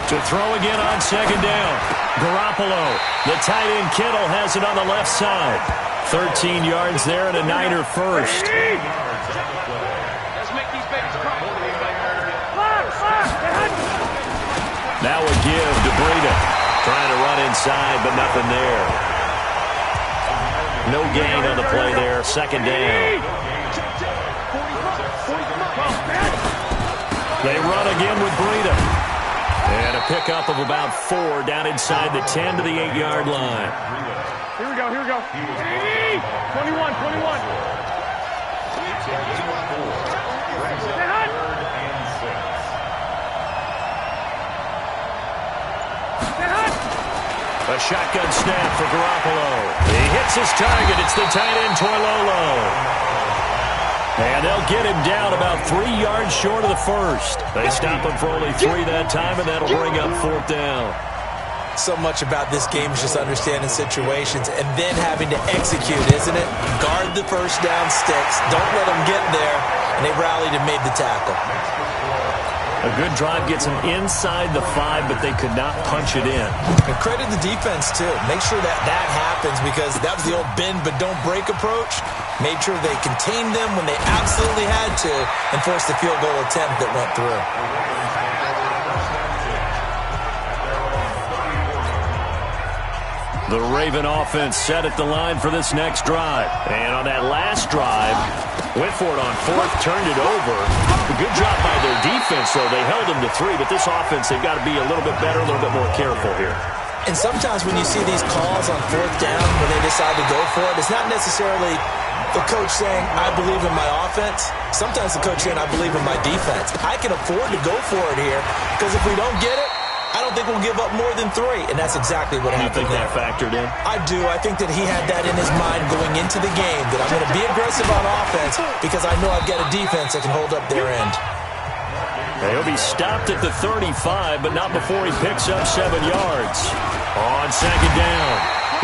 To throw again on second down. Garoppolo. The tight end Kittle has it on the left side. 13 yards there and a Niner first. Now a give to Breida. Trying to run inside, but nothing there. No gain on the play there. Second down. They run again with Breida. And a pickup of about 4 down inside the 10 to the 8-yard line. Here we go, here we go. 21, 21. A shotgun snap for Garoppolo. He hits his target. It's the tight end, Toilolo. And they'll get him down about 3 yards short of the first. They stop him for only 3 that time, and that'll bring up 4th down. So much about this game is just understanding situations and then having to execute, isn't it? Guard the first down sticks. Don't let them get there. And they rallied and made the tackle. A good drive gets them inside the 5, but they could not punch it in. And credit the defense, too. Make sure that that happens because that was the old bend but don't break approach. Made sure they contained them when they absolutely had to and forced the field goal attempt that went through. The Raven offense set at the line for this next drive. And on that last drive, went for it on 4th, turned it over. A good job by their defense, though. They held them to 3, but this offense, they've got to be a little bit better, a little bit more careful here. And sometimes when you see these calls on 4th down, when they decide to go for it, it's not necessarily the coach saying, I believe in my offense. Sometimes the coach saying, I believe in my defense. I can afford to go for it here because if we don't get it, I don't think we'll give up more than 3, and that's exactly what happened there. You think that factored in? I do. I think that he had that in his mind going into the game, that I'm going to be aggressive on offense because I know I've got a defense that can hold up their end. He'll be stopped at the 35, but not before he picks up 7 yards. On 2nd down,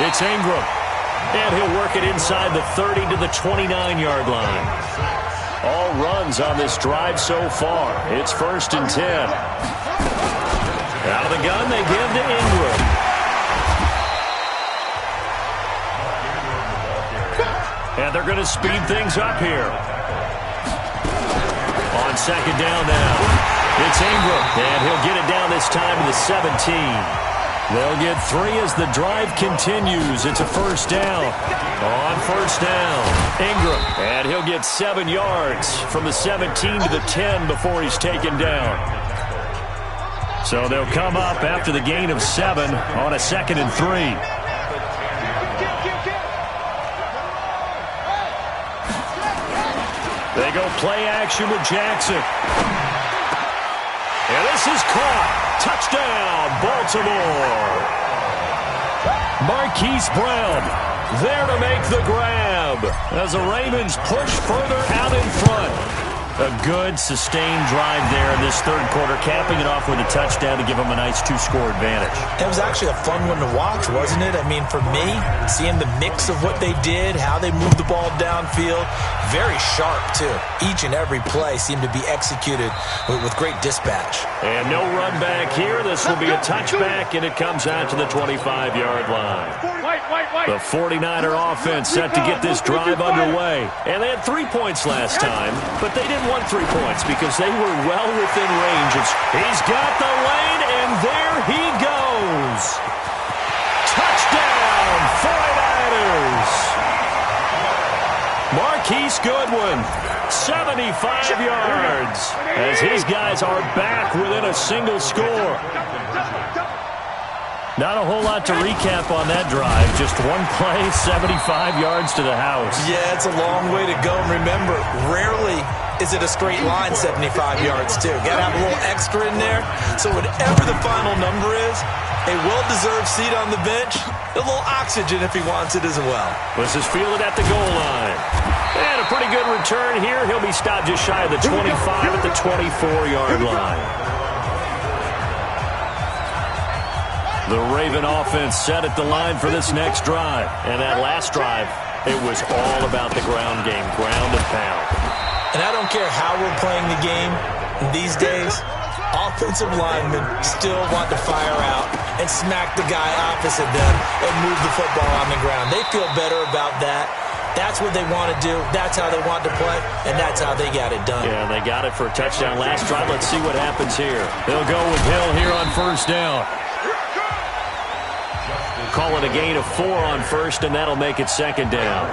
it's Ingram. And he'll work it inside the 30 to the 29-yard line. All runs on this drive so far. It's 1st and 10. Out of the gun, they give to Ingram. And they're going to speed things up here. On 2nd down now, it's Ingram. And he'll get it down this time to the 17. They'll get 3 as the drive continues. It's a 1st down. On 1st down, Ingram. And he'll get 7 yards from the 17 to the 10 before he's taken down. So they'll come up after the gain of 7 on a 2nd and 3. They go play action with Jackson. And this is caught. Touchdown, Baltimore. Marquise Brown there to make the grab as the Ravens push further out in front. A good, sustained drive there in this 3rd quarter, capping it off with a touchdown to give them a nice 2-score advantage. It was actually a fun one to watch, wasn't it? I mean, for me, seeing the mix of what they did, how they moved the ball downfield, very sharp, too. Each and every play seemed to be executed with great dispatch. And no run back here. This will be a touchback, and it comes out to the 25-yard line. The 49er offense set to get this drive underway. And they had 3 points last time, but they didn't want 3 points because they were well within range. He's got the lane, and there he goes. Touchdown, 49ers. Marquise Goodwin, 75 yards, as his guys are back within a single score. Not a whole lot to recap on that drive. Just one play, 75 yards to the house. Yeah, it's a long way to go. And remember, rarely is it a straight line 75 yards, too. Got to have a little extra in there. So whatever the final number is, a well-deserved seat on the bench, a little oxygen if he wants it as well. This is fielded at the goal line. And a pretty good return here. He'll be stopped just shy of the 25 at the 24-yard line. The Raven offense set at the line for this next drive. And that last drive, it was all about the ground game, ground and pound. And I don't care how we're playing the game these days, offensive linemen still want to fire out and smack the guy opposite them and move the football on the ground. They feel better about that. That's what they want to do. That's how they want to play, and that's how they got it done. Yeah, they got it for a touchdown last drive. Let's see what happens here. They'll go with Hill here on 1st down. Call it a gain of 4 on 1st, and that'll make it 2nd down.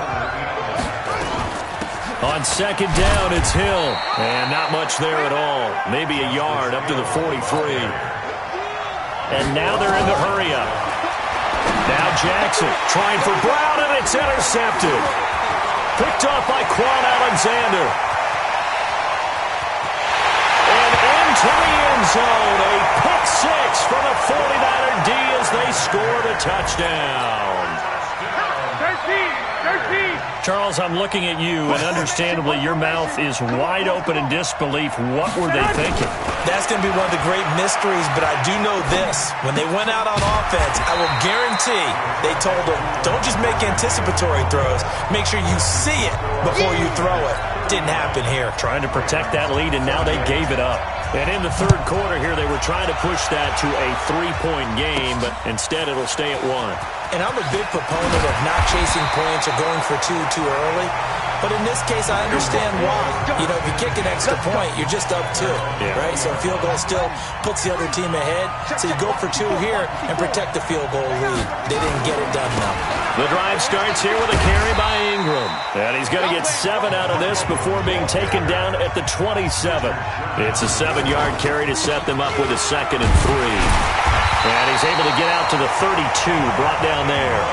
On 2nd down, it's Hill. And not much there at all. Maybe a yard up to the 43. And now they're in the hurry-up. Now Jackson trying for Brown, and it's intercepted. Picked off by Quan Alexander. And into the end zone. A pick six for the 49er D as they scored a touchdown. 13. Charles, I'm looking at you, and understandably your mouth is wide open in disbelief. What were they thinking? That's going to be one of the great mysteries, but I do know this. When they went out on offense, I will guarantee they told them, don't just make anticipatory throws. Make sure you see it before you throw it. Didn't happen here. Trying to protect that lead, and now they gave it up. And in the third quarter here, they were trying to push that to a 3-point game, but instead it'll stay at 1. And I'm a big proponent of not chasing points or going for two too early. But in this case, I understand why. You know, if you kick an extra point, you're just up 2, right? So a field goal still puts the other team ahead. So you go for 2 here and protect the field goal lead. They didn't get it done though. The drive starts here with a carry by Ingram. And he's going to get 7 out of this before being taken down at the 27. It's a 7-yard carry to set them up with a 2nd and 3. And he's able to get out to the 32, brought down there.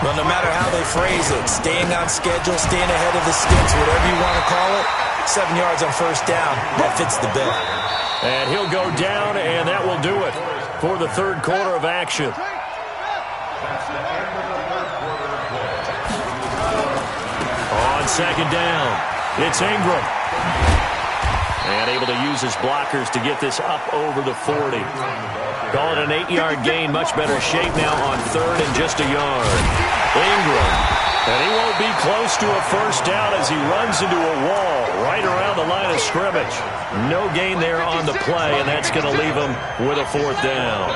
Well, no matter how they phrase it, staying on schedule, staying ahead of the sticks, whatever you want to call it, 7 yards on first down, that fits the bill. And he'll go down, and that will do it for the third quarter of action. On second down, it's Ingram. And able to use his blockers to get this up over the 40. Call it an 8-yard gain. Much better shape now on third and just a yard. Ingram. And he won't be close to a first down as he runs into a wall right around the line of scrimmage. No gain there on the play, and that's going to leave him with a 4th down.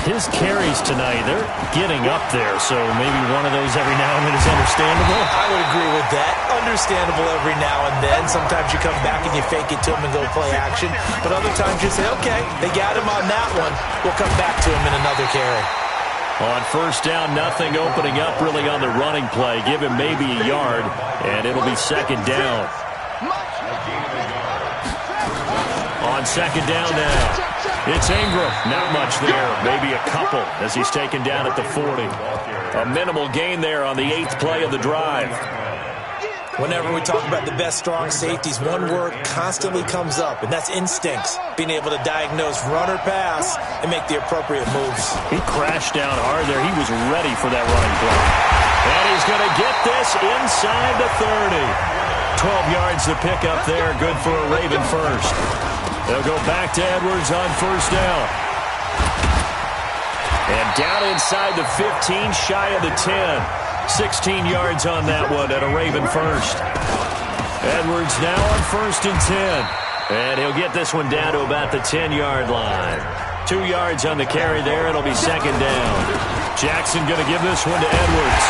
His carries tonight, they're getting up there, so maybe one of those every now and then is understandable. I would agree with that. Understandable every now and then. Sometimes you come back and you fake it to him and go play action. But other times you say, okay, they got him on that one. We'll come back to him in another carry. On first down, nothing opening up really on the running play. Give him maybe a yard, and it'll be second down. On second down now. It's Ingram. Not much there. Maybe a couple as he's taken down at the 40. A minimal gain there on the 8th play of the drive. Whenever we talk about the best strong safeties, one word constantly comes up, and that's instincts. Being able to diagnose run or pass and make the appropriate moves. He crashed down hard there. He was ready for that running play. And he's going to get this inside the 30. 12 yards to pick up there. Good for a Raven first. They'll go back to Edwards on first down. And down inside the 15, shy of the 10. 16 yards on that one at a Raven first. Edwards now on first and 10. And he'll get this one down to about the 10-yard line. 2 yards on the carry there. It'll be second down. Jackson going to give this one to Edwards.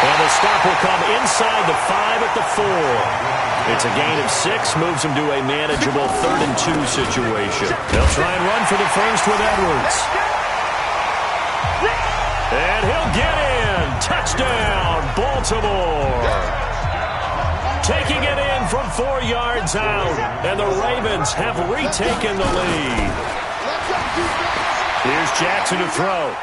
And the stop will come inside the 5 at the 4. It's a gain of 6, moves him to a manageable 3rd and 2 situation. They'll try and run for the first with Edwards. And he'll get in. Touchdown, Baltimore. Taking it in from 4 yards out. And the Ravens have retaken the lead. Here's Jackson to throw.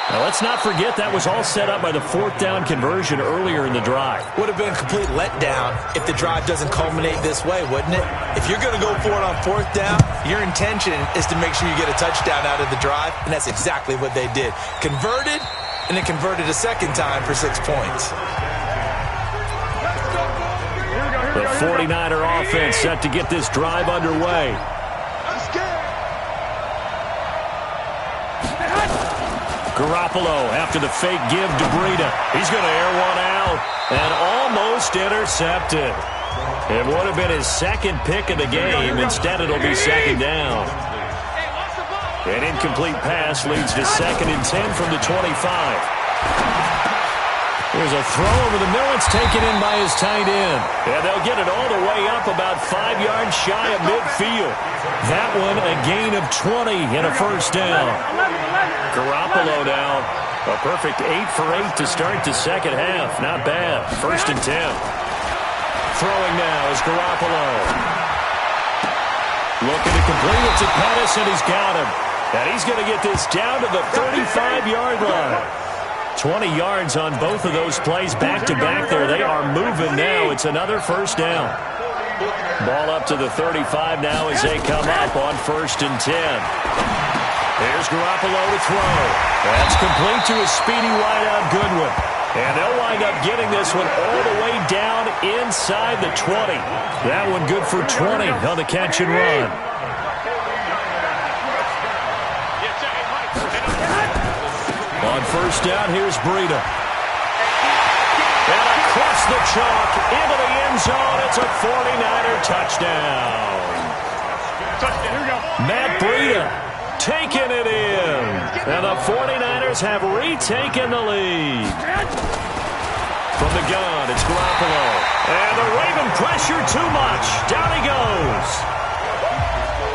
Now, let's not forget that was all set up by the 4th down conversion earlier in the drive. Would have been a complete letdown if the drive doesn't culminate this way, wouldn't it? If you're going to go for it on 4th down, your intention is to make sure you get a touchdown out of the drive, and that's exactly what they did. Converted, and then converted a second time for 6 points. The 49er offense set to get this drive underway. Garoppolo after the fake give to Breida. He's going to air one out and almost intercepted. It would have been his 2nd pick of the game. Instead, it'll be second down. An incomplete pass leads to 2nd and 10 from the 25. There's a throw over the middle. It's taken in by his tight end. And they'll get it all the way up about 5 yards shy of midfield. That one a gain of 20 and a first down. Garoppolo now. A perfect 8 for 8 to start the second half. Not bad. 1st and 10. Throwing now is Garoppolo. Looking to complete it to Pettis, and he's got him. And he's going to get this down to the 35-yard line. 20 yards on both of those plays back-to-back there. They are moving now. It's another first down. Ball up to the 35 now as they come up on 1st and 10. There's Garoppolo to throw. That's complete to a speedy wideout Goodwin. And they'll wind up getting this one all the way down inside the 20. That one good for 20 on the catch and run. On 1st down, here's Breida. And across the chalk into the end zone. It's a 49er touchdown. Here we go. Matt Breida taking it in. And the 49ers have retaken the lead. From the gun, it's Garoppolo. And the Raven pressure too much. Down he goes.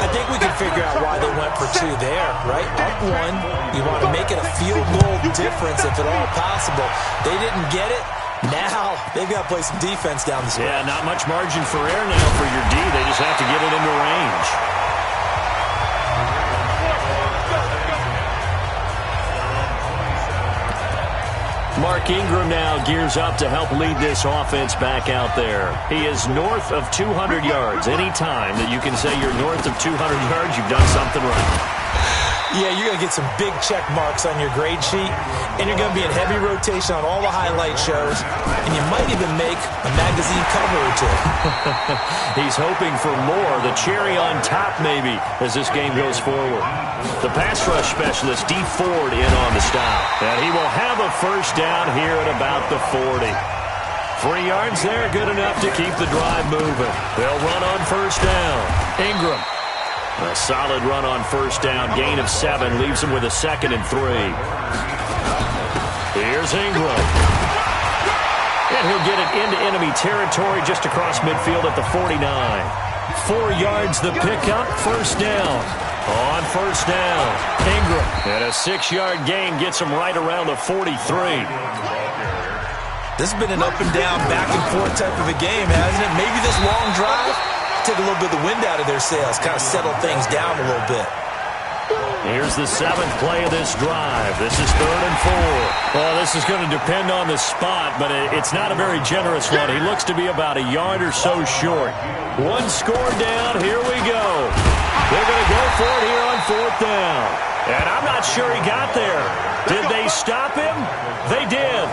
I think we can figure out why they went for 2 there, right? Up 1, you want to make it a field goal difference if at all possible. They didn't get it. Now they've got to play some defense down the stretch. Yeah, not much margin for error now for your D. They just have to get it into range. Mark Ingram now gears up to help lead this offense back out there. He is north of 200 yards. Any time that you can say you're north of 200 yards, you've done something right. Yeah, you're going to get some big check marks on your grade sheet, and you're going to be in heavy rotation on all the highlight shows, and you might even make a magazine cover or 2. He's hoping for more, the cherry on top maybe, as this game goes forward. The pass rush specialist, D. Ford, in on the stop, and he will have a first down here at about the 40. 3 yards there, good enough to keep the drive moving. They'll run on 1st down. Ingram. A solid run on 1st down. Gain of 7 leaves him with a 2nd and 3. Here's Ingram. And he'll get it into enemy territory just across midfield at the 49. 4 yards the pickup. 1st down. On 1st down, Ingram. And a 6-yard gain gets him right around the 43. This has been an up and down, back and forth type of a game, hasn't it? Maybe this long drive take a little bit of the wind out of their sails, kind of settle things down a little bit. Here's the 7th play of this drive. This is 3rd and 4. Well, this is going to depend on the spot, but it's not a very generous one. He looks to be about a yard or so short. 1 score down. Here we go. They're going to go for it here on 4th down. And I'm not sure he got there. Did they stop him? They did.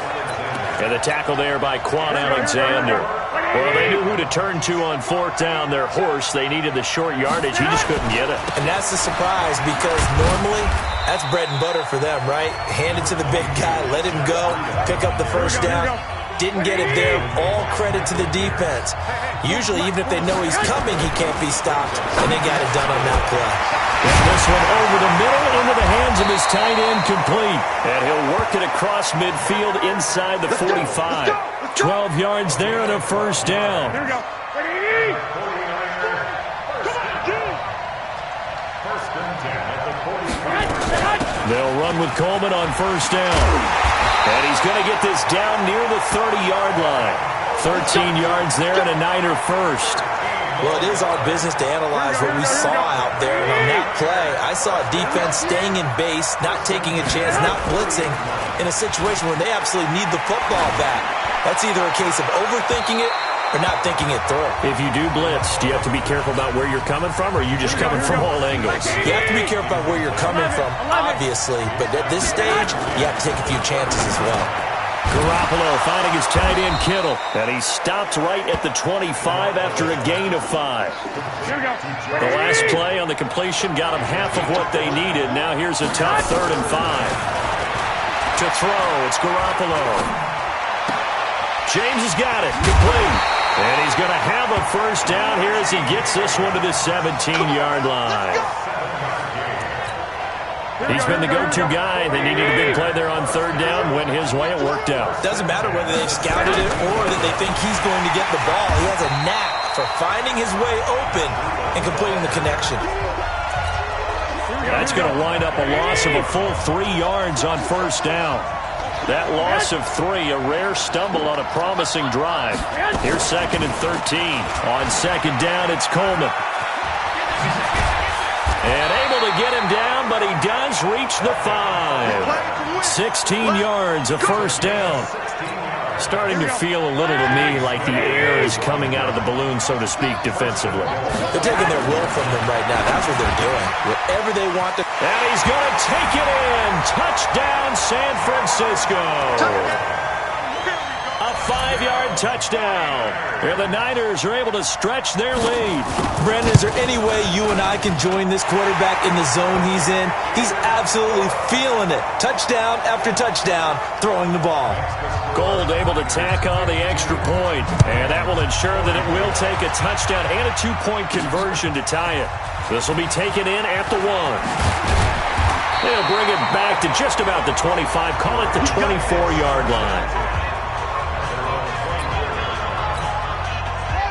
And the tackle there by Quan Alexander. Well, they knew who to turn to on 4th down. Their horse, they needed the short yardage. He just couldn't get it. And that's the surprise, because normally that's bread and butter for them, right? Hand it to the big guy, let him go, pick up the first down. Didn't get it there. All credit to the defense. Usually, even if they know he's coming, he can't be stopped. And they got it done on that play. And this one over the middle into the hands of his tight end, complete. And he'll work it across midfield inside the 45. 12 yards there and a first down. Here we go. Ready? They'll run with Coleman on 1st down. And he's going to get this down near the 30-yard line. 13 yards there and a Niner first. Well, it is our business to analyze what we saw out there. And on that play, I saw a defense staying in base, not taking a chance, not blitzing in a situation where they absolutely need the football back. That's either a case of overthinking it or not thinking it through. If you do blitz, do you have to be careful about where you're coming from, or are you just coming from all angles? You have to be careful about where you're coming from, obviously. But at this stage, you have to take a few chances as well. Garoppolo finding his tight end Kittle, and he stopped right at the 25 after a gain of 5. The last play on the completion got him half of what they needed. Now here's a tough 3rd and 5. To throw, it's Garoppolo. James has got it, complete. And he's going to have a first down here as he gets this one to the 17-yard line. He's been the go-to guy. They needed a big play there on 3rd down. Went his way. It worked out. Doesn't matter whether they've scouted it or that they think he's going to get the ball. He has a knack for finding his way open and completing the connection. That's going to wind up a loss of a full 3 yards on 1st down. That loss of 3, a rare stumble on a promising drive. Here's 2nd and 13. On 2nd down, it's Coleman. And able to get him down, but he does reach the 5. 16 yards, a first down. Starting to feel a little to me like the air is coming out of the balloon, so to speak, defensively. They're taking their will from them right now. That's what they're doing. Whatever they want to. And he's going to take it in. Touchdown, San Francisco. A 5-yard touchdown. And the Niners are able to stretch their lead. Brandon, is there any way you and I can join this quarterback in the zone he's in? He's absolutely feeling it. Touchdown after touchdown, throwing the ball. Gold able to tack on the extra point. And that will ensure that it will take a touchdown and a 2-point conversion to tie it. This will be taken in at the 1. They'll bring it back to just about the 25. Call it the 24-yard line.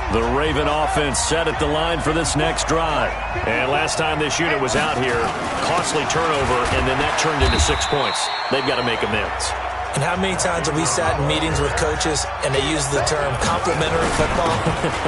The Raven offense set at the line for this next drive. And last time this unit was out here, costly turnover, and then that turned into 6 points. They've got to make amends. And how many times have we sat in meetings with coaches and they use the term complementary football?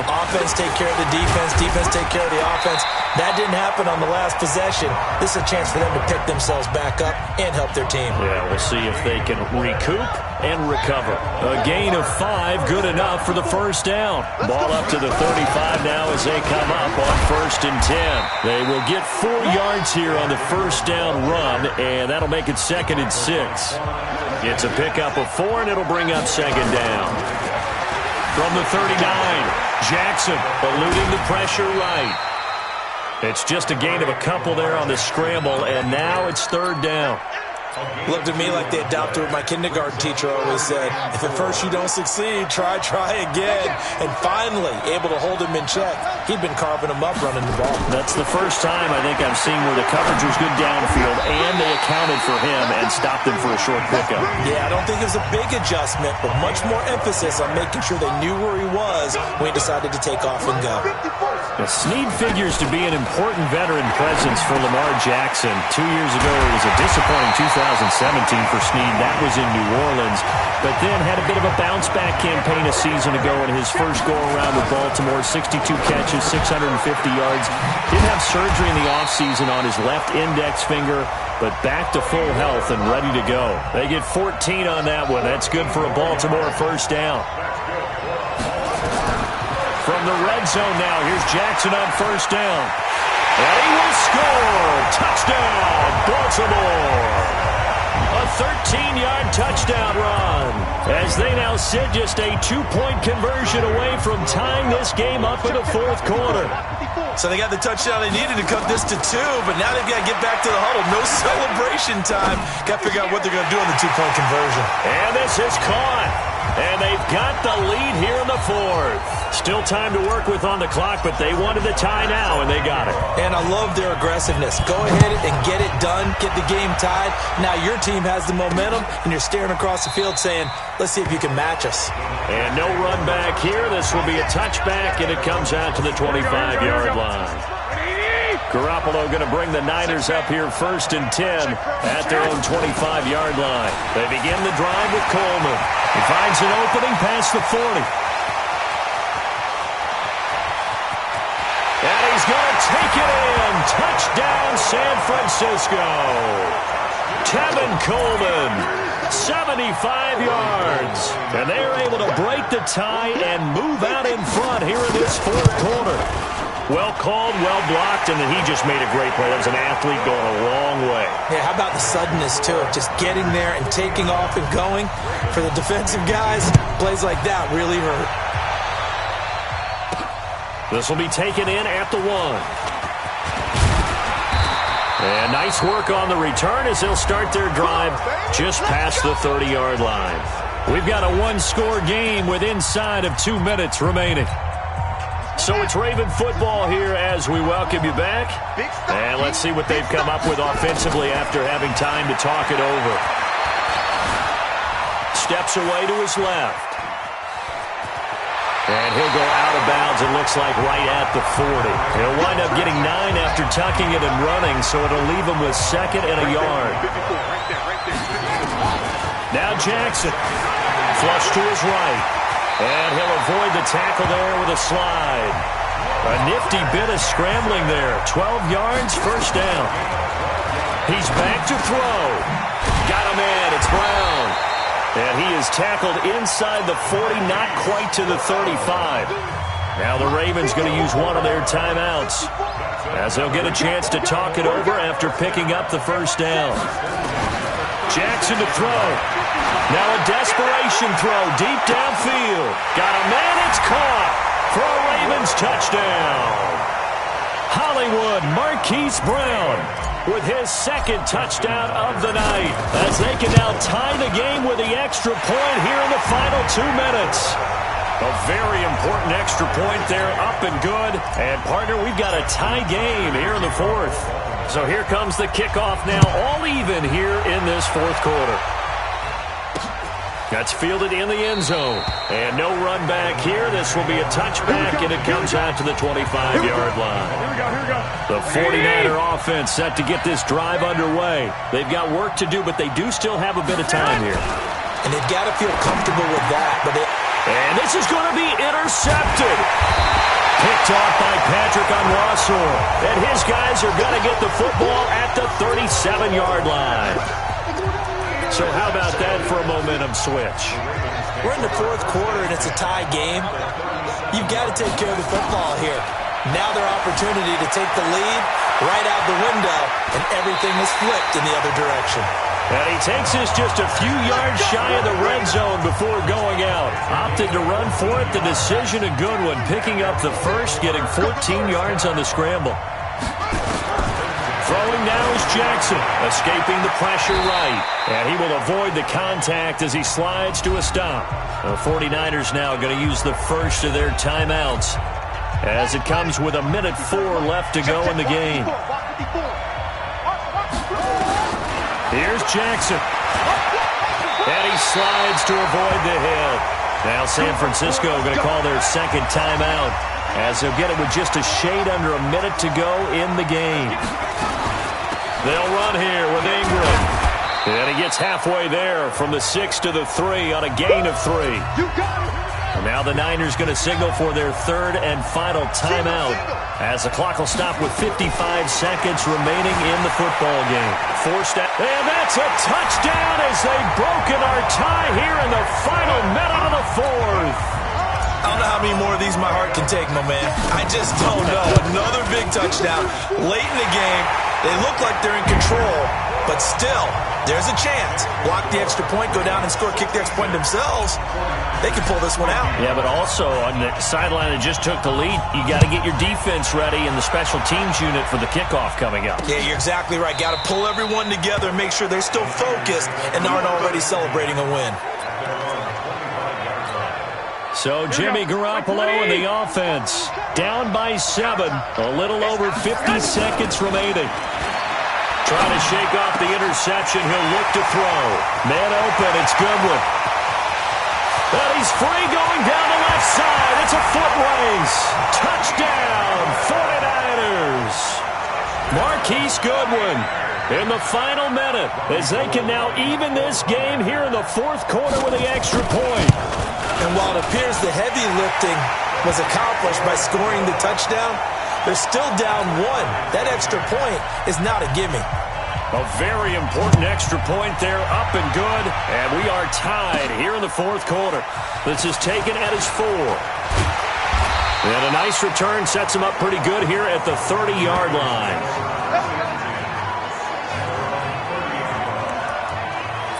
Offense take care of the defense, defense take care of the offense. That didn't happen on the last possession. This is a chance for them to pick themselves back up and help their team. Yeah, we'll see if they can recoup and recover. A gain of 5, good enough for the first down. Ball up to the 35 now as they come up on 1st and 10. They will get 4 yards here on the first down run, and that'll make it 2nd and 6. It's a pickup of 4, and it'll bring up 2nd down. From the 39, Jackson eluding the pressure right. It's just a gain of a couple there on the scramble, and now it's 3rd down. Looked at me like they adopted what my kindergarten teacher always said. If at first you don't succeed, try again. And finally, able to hold him in check. He'd been carving him up running the ball. That's the first time I think I've seen where the coverage was good downfield, and they accounted for him and stopped him for a short pickup. Yeah, I don't think it was a big adjustment, but much more emphasis on making sure they knew where he was when he decided to take off and go. Snead figures to be an important veteran presence for Lamar Jackson. 2 years ago, it was a disappointing 2017 for Snead. That was in New Orleans, but then had a bit of a bounce-back campaign a season ago in his first go-around with Baltimore. 62 catches, 650 yards. Did have surgery in the offseason on his left index finger, but back to full health and ready to go. They get 14 on that one. That's good for a Baltimore first down. From the red zone now, here's Jackson on first down. And he will score! Touchdown, Baltimore! A 13-yard touchdown run as they now sit just a 2-point conversion away from tying this game up in the 4th quarter. So they got the touchdown they needed to cut this to 2, but now they've got to get back to the huddle. No celebration time. Got to figure out what they're going to do on the 2-point conversion. And this is caught. And they've got the lead here in the 4th. Still time to work with on the clock, but they wanted the tie now, and they got it. And I love their aggressiveness. Go ahead and get it done, get the game tied. Now your team has the momentum, and you're staring across the field saying, let's see if you can match us. And no run back here. This will be a touchback, and it comes out to the 25-yard line. Garoppolo going to bring the Niners up here 1st and 10 at their own 25-yard line. They begin the drive with Coleman. He finds an opening past the 40. And he's going to take it in. Touchdown, San Francisco. Tevin Coleman, 75 yards. And they are able to break the tie and move out in front here in this 4th quarter. Well called, well blocked, and then he just made a great play. That was an athlete going a long way. Yeah, how about the suddenness, too, of just getting there and taking off and going? For the defensive guys, plays like that really hurt. This will be taken in at the 1. And nice work on the return as they'll start their drive just past the 30-yard line. We've got a 1-score game with inside of 2 minutes remaining. So it's Raven football here as we welcome you back. And let's see what they've come up with offensively after having time to talk it over. Steps away to his left. And he'll go out of bounds, it looks like right at the 40. He'll wind up getting 9 after tucking it and running, so it'll leave him with 2nd and a yard. Now Jackson, flush to his right. And he'll avoid the tackle there with a slide. A nifty bit of scrambling there. 12 yards, first down. He's back to throw. Got him in. It's Brown. And he is tackled inside the 40, not quite to the 35. Now the Ravens going to use one of their timeouts, as they'll get a chance to talk it over after picking up the first down. Jackson to throw. Now a desperation throw deep downfield. Got a man. It's caught for a Ravens touchdown. Hollywood Marquise Brown with his second touchdown of the night, as they can now tie the game with the extra point here in the final 2 minutes. A very important extra point there, up and good. And, partner, we've got a tie game here in the fourth. So here comes the kickoff now, all even here in this fourth quarter. That's fielded in the end zone. And no run back here. This will be a touchback, and it comes out to the 25-yard line. The 49er offense set to get this drive underway. They've got work to do, but they do still have a bit of time here. And they've got to feel comfortable with that. And this is going to be intercepted. Picked off by Patrick Onwuasor. And his guys are going to get the football at the 37-yard line. So how about that for a momentum switch? We're in the fourth quarter, and it's a tie game. You've got to take care of the football here. Now their opportunity to take the lead right out the window, and everything is flipped in the other direction. And he takes this just a few yards shy of the red zone before going out. Opted to run for it. The decision a good one. Picking up the first, getting 14 yards on the scramble. Throwing now is Jackson, escaping the pressure right. And he will avoid the contact as he slides to a stop. The 49ers now going to use the first of their timeouts, as it comes with 1:04 left to go in the game. Here's Jackson. And he slides to avoid the hit. Now San Francisco going to call their second timeout, as they'll get it with just a shade under a minute to go in the game. They'll run here with Ingram. And he gets halfway there from the 6 to the 3 on a gain of 3. And now the Niners going to signal for their third and final timeout, as the clock will stop with 55 seconds remaining in the football game. Forced out, and that's a touchdown as they've broken our tie here in the final minute of the fourth. I don't know how many more of these my heart can take, my man. I just don't know. Another big touchdown late in the game. They look like they're in control, but still, there's a chance. Block the extra point, go down and score, kick the extra point themselves. They can pull this one out. Yeah, but also on the sideline that just took the lead, you got to get your defense ready and the special teams unit for the kickoff coming up. Yeah, you're exactly right. Got to pull everyone together and make sure they're still focused and aren't already celebrating a win. So Jimmy Garoppolo and the offense down by 7, a little over 50 seconds remaining. Trying to shake off the interception. He'll look to throw. Man open. It's Goodwin. And he's free going down the left side. It's a foot race. Touchdown, 49ers. Marquise Goodwin in the final minute, as they can now even this game here in the fourth quarter with the extra point. And while it appears the heavy lifting was accomplished by scoring the touchdown, they're still down 1. That extra point is not a gimme. A very important extra point there, up and good. And we are tied here in the fourth quarter. This is taken at his 4. And a nice return sets him up pretty good here at the 30-yard line.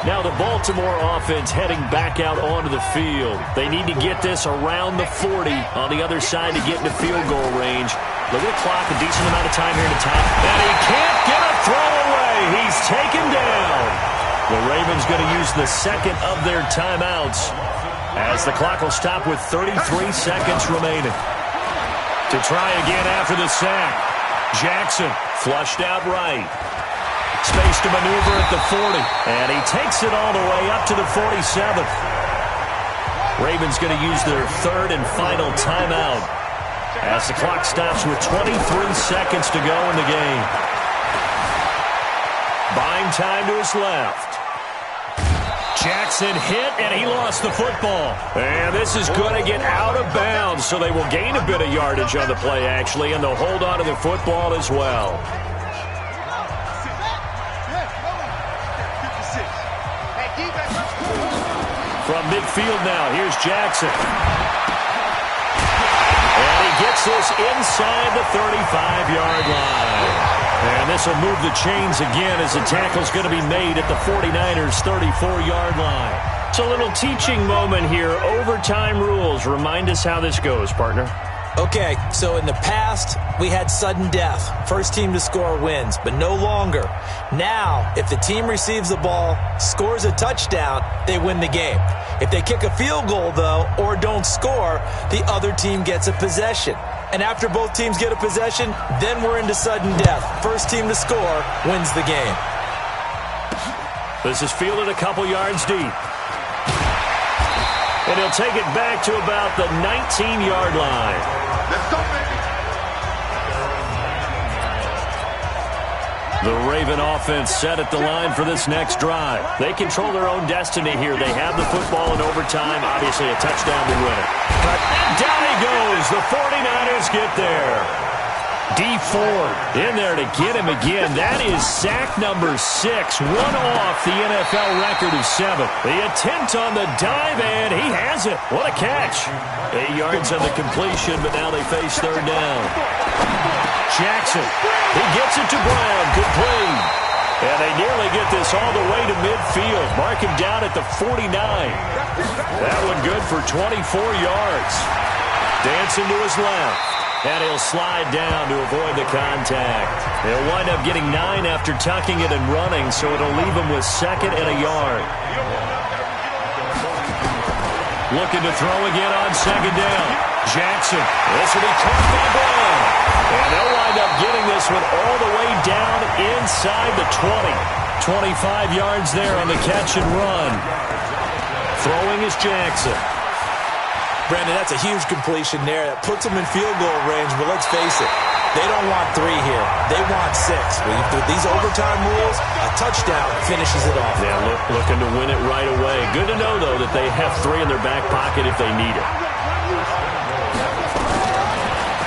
Now the Baltimore offense heading back out onto the field. They need to get this around the 40 on the other side to get into field goal range. Look at the clock, a decent amount of time here to top. And he can't get a throw away. He's taken down. The Ravens going to use the second of their timeouts, as the clock will stop with 33 seconds remaining. To try again after the sack. Jackson flushed out right. Space to maneuver at the 40. And he takes it all the way up to the 47th. Ravens going to use their third and final timeout, as the clock stops with 23 seconds to go in the game. Buying time to his left. Jackson hit, and he lost the football. And this is going to get out of bounds, so they will gain a bit of yardage on the play, actually, and they'll hold on to the football as well. From midfield now, here's Jackson. And he gets this inside the 35-yard line. And this will move the chains again as the tackle's going to be made at the 49ers' 34-yard line. It's a little teaching moment here. Overtime rules. Remind us how this goes, partner. Okay, so in the past, we had sudden death. First team to score wins, but no longer. Now, if the team receives the ball, scores a touchdown, they win the game. If they kick a field goal, though, or don't score, the other team gets a possession. And after both teams get a possession, then we're into sudden death. First team to score wins the game. This is fielded a couple yards deep. And he'll take it back to about the 19-yard line. Let's go, baby. The Raven offense set at the line for this next drive. They control their own destiny here. They have the football in overtime. Obviously, a touchdown to win it. And down he goes. The 49ers get there. D Ford in there to get him again. That is sack number 6. One off the NFL record of 7. The attempt on the dive, and he has it. What a catch. 8 yards on the completion, but now they face third down. Jackson, he gets it to Brown, complete. And they nearly get this all the way to midfield. Mark him down at the 49. That one good for 24 yards. Dancing to his left. And he'll slide down to avoid the contact. They'll wind up getting 9 after tucking it and running, so it'll leave him with 2nd and a yard. Looking to throw again on 2nd down. Jackson. This will be caught by Brown. And they'll wind up getting this one all the way down inside the 20. 25 yards there on the catch and run. Throwing is Jackson. Brandon, that's a huge completion there. That puts them in field goal range, but let's face it, they don't want 3 here. They want 6. With these overtime rules, a touchdown finishes it off. Yeah, looking to win it right away. Good to know, though, that they have 3 in their back pocket if they need it.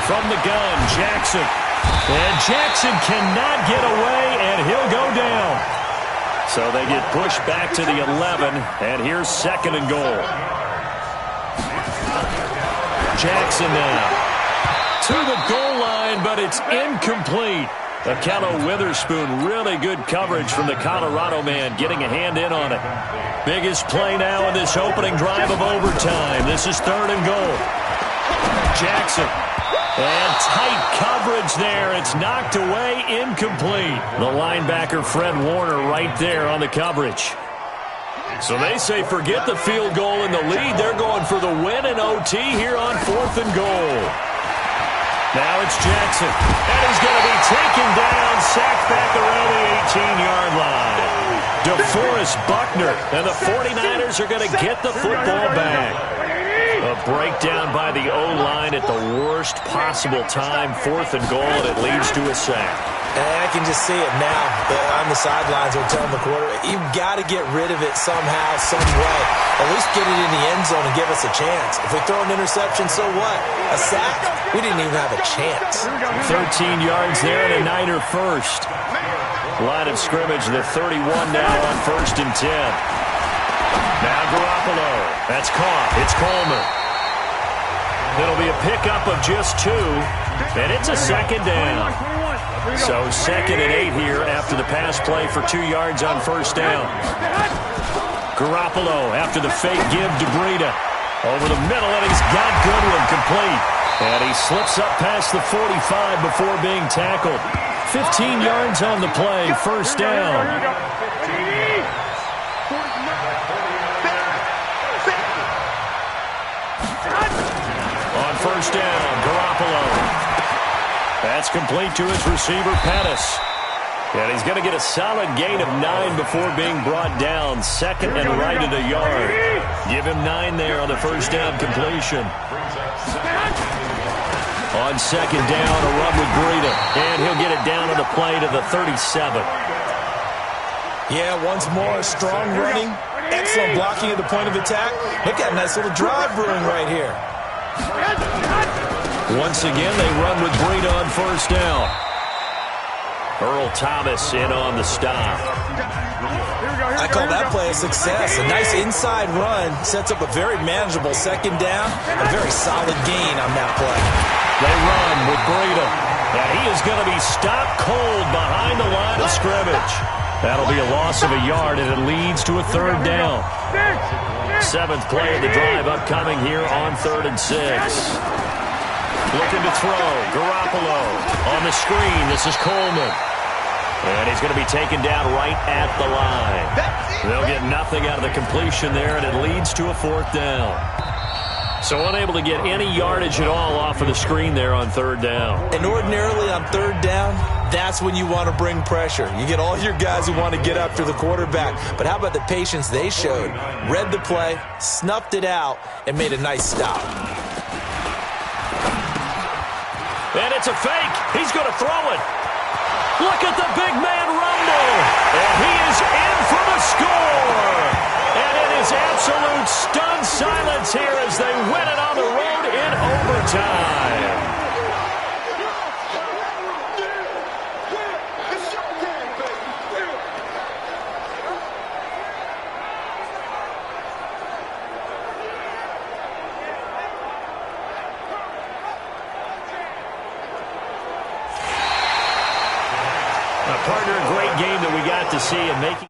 From the gun, Jackson. And Jackson cannot get away, and he'll go down. So they get pushed back to the 11, and here's 2nd and goal. Jackson now to the goal line, but it's incomplete. Akello Witherspoon, really good coverage from the Colorado man, getting a hand in on it. Biggest play now in this opening drive of overtime. This is 3rd and goal. Jackson, and tight coverage there. It's knocked away, incomplete. The linebacker, Fred Warner, right there on the coverage. So they say forget the field goal in the lead. They're going for the win in OT here on 4th and goal. Now it's Jackson. And he's going to be taken down, sacked back around the 18-yard line. DeForest Buckner, and the 49ers are going to get the football back. A breakdown by the O-line at the worst possible time. 4th and goal, and it leads to a sack. I can just see it now. On the sidelines, they're telling the quarterback, you've got to get rid of it somehow, some way. At least get it in the end zone and give us a chance. If we throw an interception, so what? A sack? We didn't even have a chance. 13 yards there and a Niner first. Line of scrimmage, the 31 now on 1st and 10. Now Garoppolo. That's caught. It's Coleman. It'll be a pickup of just 2, and it's a 2nd down. So 2nd and 8 here after the pass play for 2 yards on 1st down. Garoppolo after the fake give to Breida. Over the middle, and he's got Goodwin complete. And he slips up past the 45 before being tackled. 15 yards on the play, 1st down. On 1st down, Garoppolo. That's complete to his receiver, Pettis. And he's going to get a solid gain of 9 before being brought down. 2nd and right at a yard. Give him 9 there on the 1st down completion. On 2nd down, a run with Breida. And he'll get it down on the play to the 37. Yeah, once more, strong running Excellent blocking at the point of attack. Look at a nice little drive brewing right here. Once again, they run with Breida on first down. Earl Thomas in on the stop. I call that play a success. A nice inside run sets up a very manageable second down. A very solid gain on that play. They run with Breida. And he is going to be stopped cold behind the line of scrimmage. That'll be a loss of a yard, and it leads to a third down. 7th play of the drive upcoming here on 3rd and 6. Looking to throw. Garoppolo on the screen. This is Coleman. And he's going to be taken down right at the line. They'll get nothing out of the completion there, and it leads to a 4th down. So unable to get any yardage at all off of the screen there on 3rd down. And ordinarily on 3rd down, that's when you want to bring pressure. You get all your guys who want to get after the quarterback. But how about the patience they showed? Read the play, snuffed it out, and made a nice stop. And it's a fake. He's going to throw it. Look at the big man rumble. And he is in for the score. And it is absolute stunned silence here as they win it on the road in overtime. Partner, a great game that we got to see and making